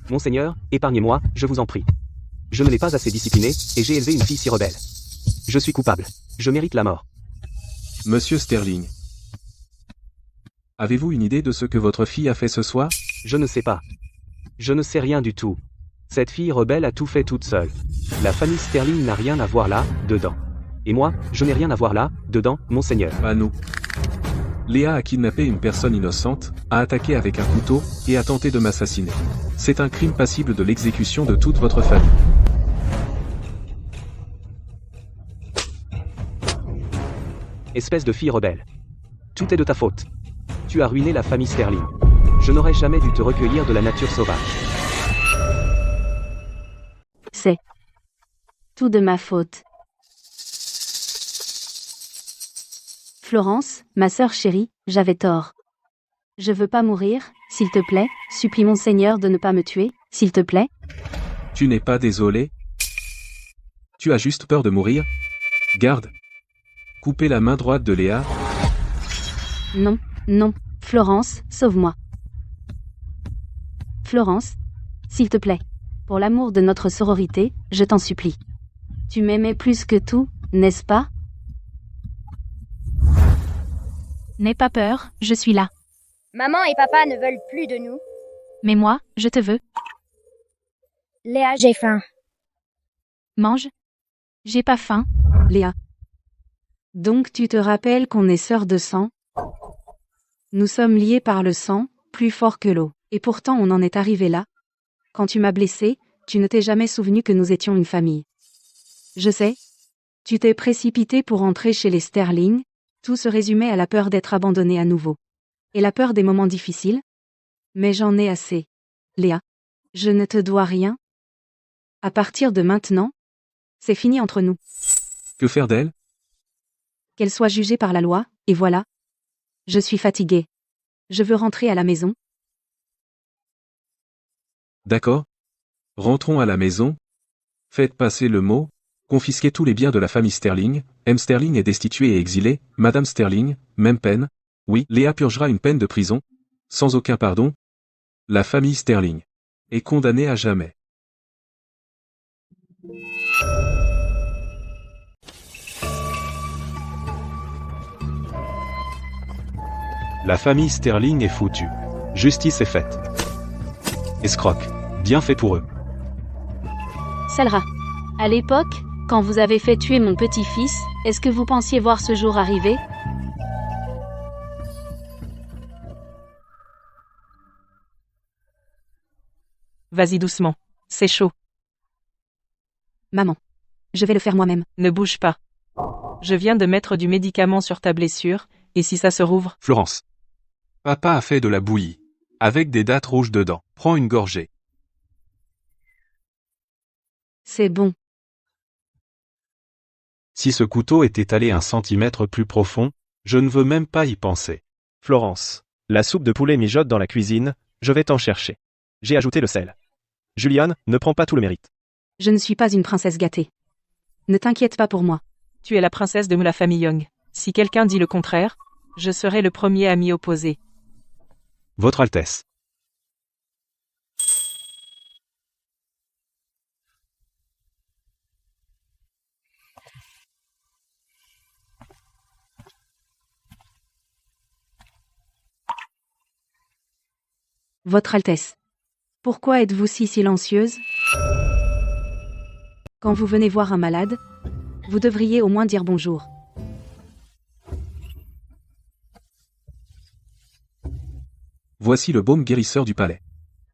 Monseigneur, épargnez-moi, je vous en prie. Je ne l'ai pas assez discipliné, et j'ai élevé une fille si rebelle. Je suis coupable. Je mérite la mort. Monsieur Sterling. Avez-vous une idée de ce que votre fille a fait ce soir? Je ne sais pas. Je ne sais rien du tout. Cette fille rebelle a tout fait toute seule. La famille Sterling n'a rien à voir là, dedans. Et moi, je n'ai rien à voir là, dedans, monseigneur. À nous. Léa a kidnappé une personne innocente, a attaqué avec un couteau, et a tenté de m'assassiner. C'est un crime passible de l'exécution de toute votre famille. Espèce de fille rebelle. Tout est de ta faute. Tu as ruiné la famille Sterling. Je n'aurais jamais dû te recueillir de la nature sauvage. C'est tout de ma faute. Florence, ma sœur chérie, j'avais tort. Je veux pas mourir, s'il te plaît, supplie mon Seigneur de ne pas me tuer, s'il te plaît. Tu n'es pas désolé? Tu as juste peur de mourir? Garde. Coupez la main droite de Léa. Non, non, Florence, sauve-moi. Florence, s'il te plaît, pour l'amour de notre sororité, je t'en supplie. Tu m'aimais plus que tout, n'est-ce pas? N'aie pas peur, je suis là. Maman et papa ne veulent plus de nous. Mais moi, je te veux. Léa, j'ai faim. Mange. J'ai pas faim. Léa. Donc tu te rappelles qu'on est sœurs de sang? Nous sommes liés par le sang, plus fort que l'eau. Et pourtant on en est arrivé là. Quand tu m'as blessé, tu ne t'es jamais souvenu que nous étions une famille. Je sais. Tu t'es précipité pour entrer chez les Sterling. Tout se résumait à la peur d'être abandonné à nouveau. Et la peur des moments difficiles? Mais j'en ai assez. Léa. Je ne te dois rien. À partir de maintenant, c'est fini entre nous. Que faire d'elle? Qu'elle soit jugée par la loi, et voilà. Je suis fatiguée. Je veux rentrer à la maison. D'accord. Rentrons à la maison. Faites passer le mot. Confisquez tous les biens de la famille Sterling. M. Sterling est destituée et exilée. Madame Sterling, même peine. Oui, Léa purgera une peine de prison. Sans aucun pardon. La famille Sterling est condamnée à jamais. La famille Sterling est foutue. Justice est faite. Escroc. Bien fait pour eux. Salra. À l'époque, quand vous avez fait tuer mon petit-fils, est-ce que vous pensiez voir ce jour arriver? Vas-y doucement. C'est chaud. Maman. Je vais le faire moi-même. Ne bouge pas. Je viens de mettre du médicament sur ta blessure, et si ça se rouvre? Florence. Papa a fait de la bouillie. Avec des dattes rouges dedans. Prends une gorgée. C'est bon. Si ce couteau était allé 1 centimètre plus profond, je ne veux même pas y penser. Florence. La soupe de poulet mijote dans la cuisine, je vais t'en chercher. J'ai ajouté le sel. Juliane, ne prends pas tout le mérite. Je ne suis pas une princesse gâtée. Ne t'inquiète pas pour moi. Tu es la princesse de la famille Young. Si quelqu'un dit le contraire, je serai le premier à m'y opposer. Votre Altesse. Votre Altesse. Pourquoi êtes-vous si silencieuse? Quand vous venez voir un malade, vous devriez au moins dire bonjour. Voici le baume guérisseur du palais.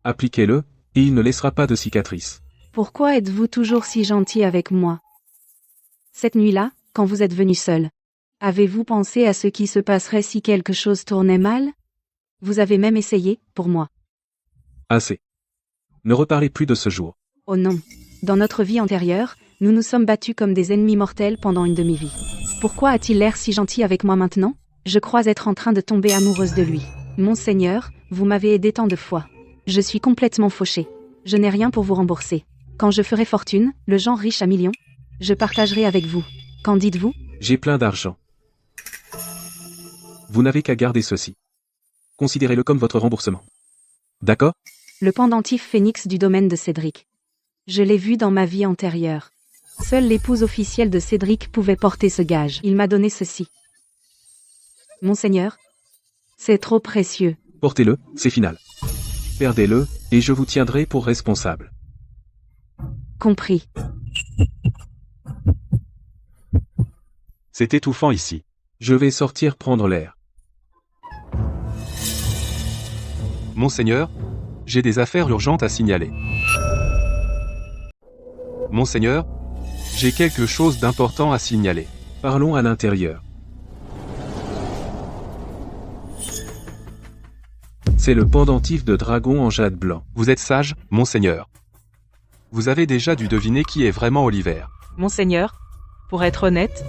Appliquez-le, et il ne laissera pas de cicatrices. Pourquoi êtes-vous toujours si gentil avec moi? Cette nuit-là, quand vous êtes venu seul, avez-vous pensé à ce qui se passerait si quelque chose tournait mal? Vous avez même essayé, pour moi. Assez. Ne reparlez plus de ce jour. Oh non. Dans notre vie antérieure, nous nous sommes battus comme des ennemis mortels pendant une demi-vie. Pourquoi a-t-il l'air si gentil avec moi maintenant? Je crois être en train de tomber amoureuse de lui. Monseigneur, vous m'avez aidé tant de fois. Je suis complètement fauchée. Je n'ai rien pour vous rembourser. Quand je ferai fortune, le genre riche à millions, je partagerai avec vous. Qu'en dites-vous? J'ai plein d'argent. Vous n'avez qu'à garder ceci. Considérez-le comme votre remboursement. D'accord? Le pendentif phénix du domaine de Cédric. Je l'ai vu dans ma vie antérieure. Seule l'épouse officielle de Cédric pouvait porter ce gage. Il m'a donné ceci. Monseigneur, c'est trop précieux. Portez-le, c'est final. Perdez-le, et je vous tiendrai pour responsable. Compris. C'est étouffant ici. Je vais sortir prendre l'air. Monseigneur, j'ai des affaires urgentes à signaler. Monseigneur, j'ai quelque chose d'important à signaler. Parlons à l'intérieur. C'est le pendentif de dragon en jade blanc. Vous êtes sage, monseigneur. Vous avez déjà dû deviner qui est vraiment Oliver. Monseigneur, pour être honnête,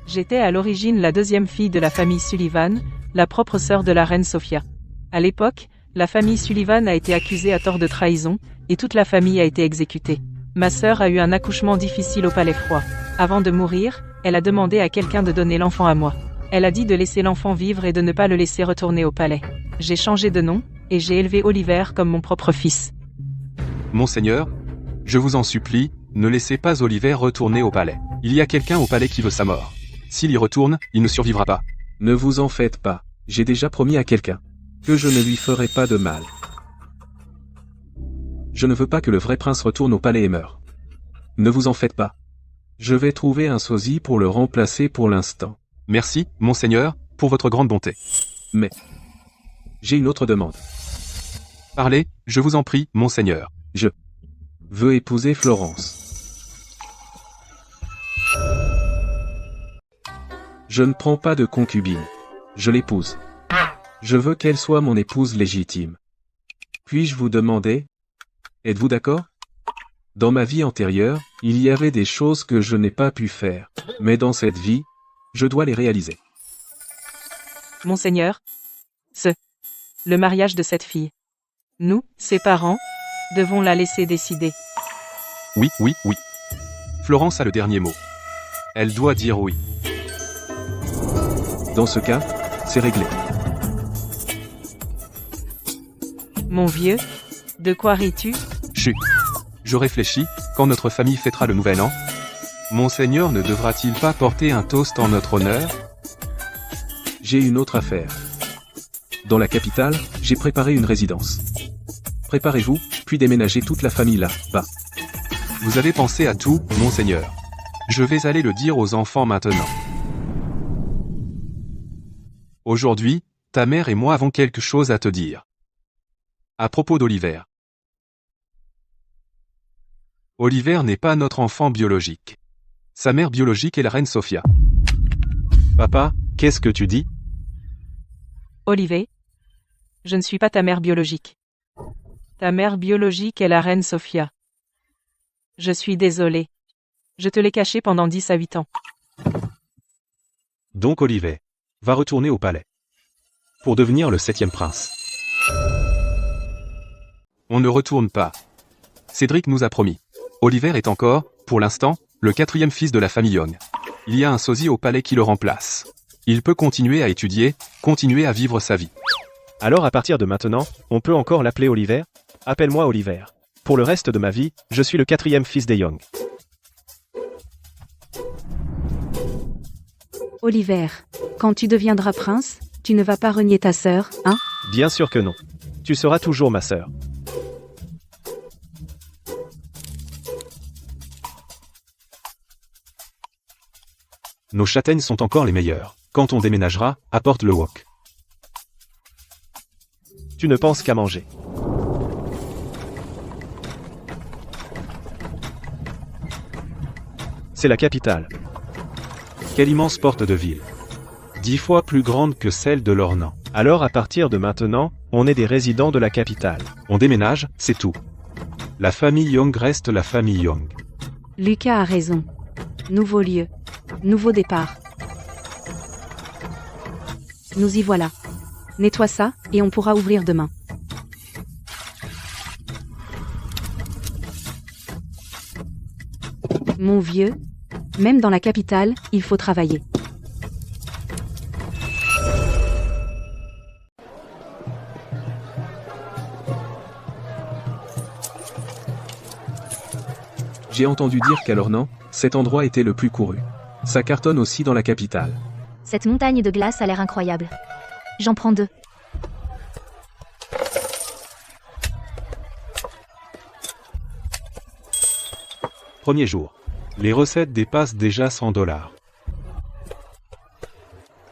j'étais à l'origine la deuxième fille de la famille Sullivan, la propre sœur de la reine Sophia. À l'époque, la famille Sullivan a été accusée à tort de trahison, et toute la famille a été exécutée. Ma sœur a eu un accouchement difficile au palais froid. Avant de mourir, elle a demandé à quelqu'un de donner l'enfant à moi. Elle a dit de laisser l'enfant vivre et de ne pas le laisser retourner au palais. J'ai changé de nom, et j'ai élevé Oliver comme mon propre fils. Monseigneur, je vous en supplie, ne laissez pas Oliver retourner au palais. Il y a quelqu'un au palais qui veut sa mort. S'il y retourne, il ne survivra pas. Ne vous en faites pas, j'ai déjà promis à quelqu'un que je ne lui ferai pas de mal. Je ne veux pas que le vrai prince retourne au palais et meure. Ne vous en faites pas. Je vais trouver un sosie pour le remplacer pour l'instant. Merci, monseigneur, pour votre grande bonté. Mais j'ai une autre demande. Parlez, je vous en prie, monseigneur. Je veux épouser Florence. Je ne prends pas de concubine. Je l'épouse. Je veux qu'elle soit mon épouse légitime. Puis-je vous demander, êtes-vous d'accord? Dans ma vie antérieure, il y avait des choses que je n'ai pas pu faire. Mais dans cette vie, je dois les réaliser. Monseigneur, le mariage de cette fille. Nous, ses parents, devons la laisser décider. Oui, oui, oui. Florence a le dernier mot. Elle doit dire oui. Dans ce cas, c'est réglé. Mon vieux, de quoi ris-tu? Chut. Je réfléchis, quand notre famille fêtera le nouvel an, Monseigneur ne devra-t-il pas porter un toast en notre honneur? J'ai une autre affaire. Dans la capitale, j'ai préparé une résidence. Préparez-vous, puis déménagez toute la famille là-bas. Vous avez pensé à tout, monseigneur. Je vais aller le dire aux enfants maintenant. Aujourd'hui, ta mère et moi avons quelque chose à te dire. À propos d'Oliver. Oliver n'est pas notre enfant biologique. Sa mère biologique est la reine Sophia. Papa, qu'est-ce que tu dis? Oliver, je ne suis pas ta mère biologique. Ta mère biologique est la reine Sophia. Je suis désolé. Je te l'ai cachée pendant 10 à 8 ans. Donc Oliver va retourner au palais pour devenir le 7e prince. On ne retourne pas. Cédric nous a promis. Oliver est encore, pour l'instant, le 4e fils de la famille Young. Il y a un sosie au palais qui le remplace. Il peut continuer à étudier, continuer à vivre sa vie. Alors à partir de maintenant, on peut encore l'appeler Oliver? Appelle-moi Oliver. Pour le reste de ma vie, je suis le 4e fils des Young. Oliver, quand tu deviendras prince, tu ne vas pas renier ta sœur, hein? Bien sûr que non. Tu seras toujours ma sœur. Nos châtaignes sont encore les meilleures. Quand on déménagera, apporte le wok. Tu ne penses qu'à manger. C'est la capitale. Quelle immense porte de ville. 10 fois plus grande que celle de l'Ornan. Alors à partir de maintenant, on est des résidents de la capitale. On déménage, c'est tout. La famille Young reste la famille Young. Lucas a raison. Nouveau lieu. Nouveau départ. Nous y voilà. Nettoie ça, et on pourra ouvrir demain. Mon vieux, même dans la capitale, il faut travailler. J'ai entendu dire qu'à l'Ornan, cet endroit était le plus couru. Ça cartonne aussi dans la capitale. Cette montagne de glace a l'air incroyable. J'en prends 2. Premier jour. Les recettes dépassent déjà 100 $.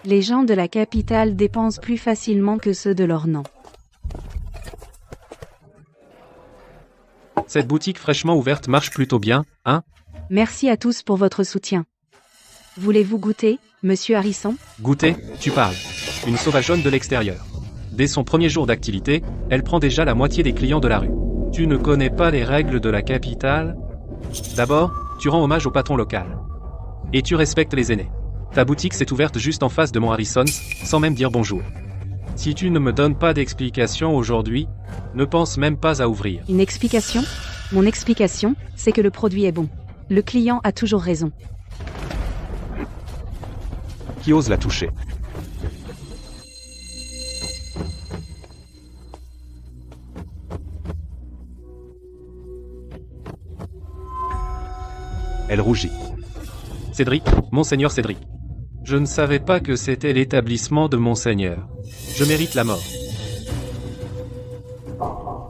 Les gens de la capitale dépensent plus facilement que ceux de l'Ornans. Cette boutique fraîchement ouverte marche plutôt bien, hein? Merci à tous pour votre soutien. Voulez-vous goûter, monsieur Harrison? Goûter, tu parles. Une sauvageonne de l'extérieur. Dès son premier jour d'activité, elle prend déjà la moitié des clients de la rue. Tu ne connais pas les règles de la capitale? D'abord, tu rends hommage au patron local. Et tu respectes les aînés. Ta boutique s'est ouverte juste en face de mon Harrison's, sans même dire bonjour. Si tu ne me donnes pas d'explication aujourd'hui, ne pense même pas à ouvrir. Une explication? Mon explication, c'est que le produit est bon. Le client a toujours raison. Qui ose la toucher? Elle rougit. Cédric, Monseigneur Cédric. Je ne savais pas que c'était l'établissement de Monseigneur. Je mérite la mort.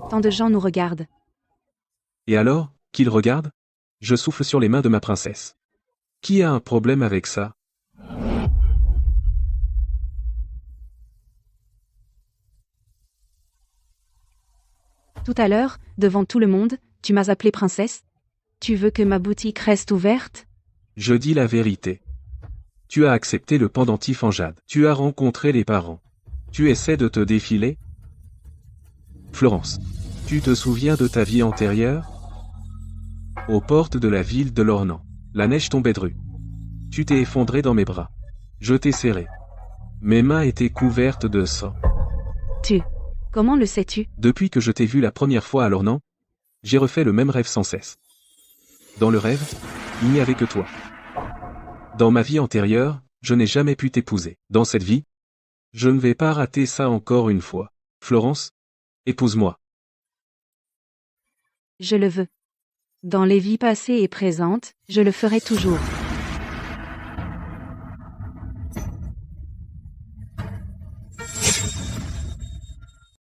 Tant de gens nous regardent. Et alors, qu'ils regardent? Je souffle sur les mains de ma princesse. Qui a un problème avec ça? Tout à l'heure, devant tout le monde, tu m'as appelée princesse? Tu veux que ma boutique reste ouverte? Je dis la vérité. Tu as accepté le pendentif en jade. Tu as rencontré les parents. Tu essaies de te défiler? Florence, tu te souviens de ta vie antérieure? Aux portes de la ville de l'Ornans, la neige tombait drue. Tu t'es effondré dans mes bras. Je t'ai serré. Mes mains étaient couvertes de sang. Comment le sais-tu? Depuis que je t'ai vu la première fois à l'Ornans, j'ai refait le même rêve sans cesse. Dans le rêve, il n'y avait que toi. Dans ma vie antérieure, je n'ai jamais pu t'épouser. Dans cette vie, je ne vais pas rater ça encore une fois. Florence, épouse-moi. Je le veux. Dans les vies passées et présentes, je le ferai toujours.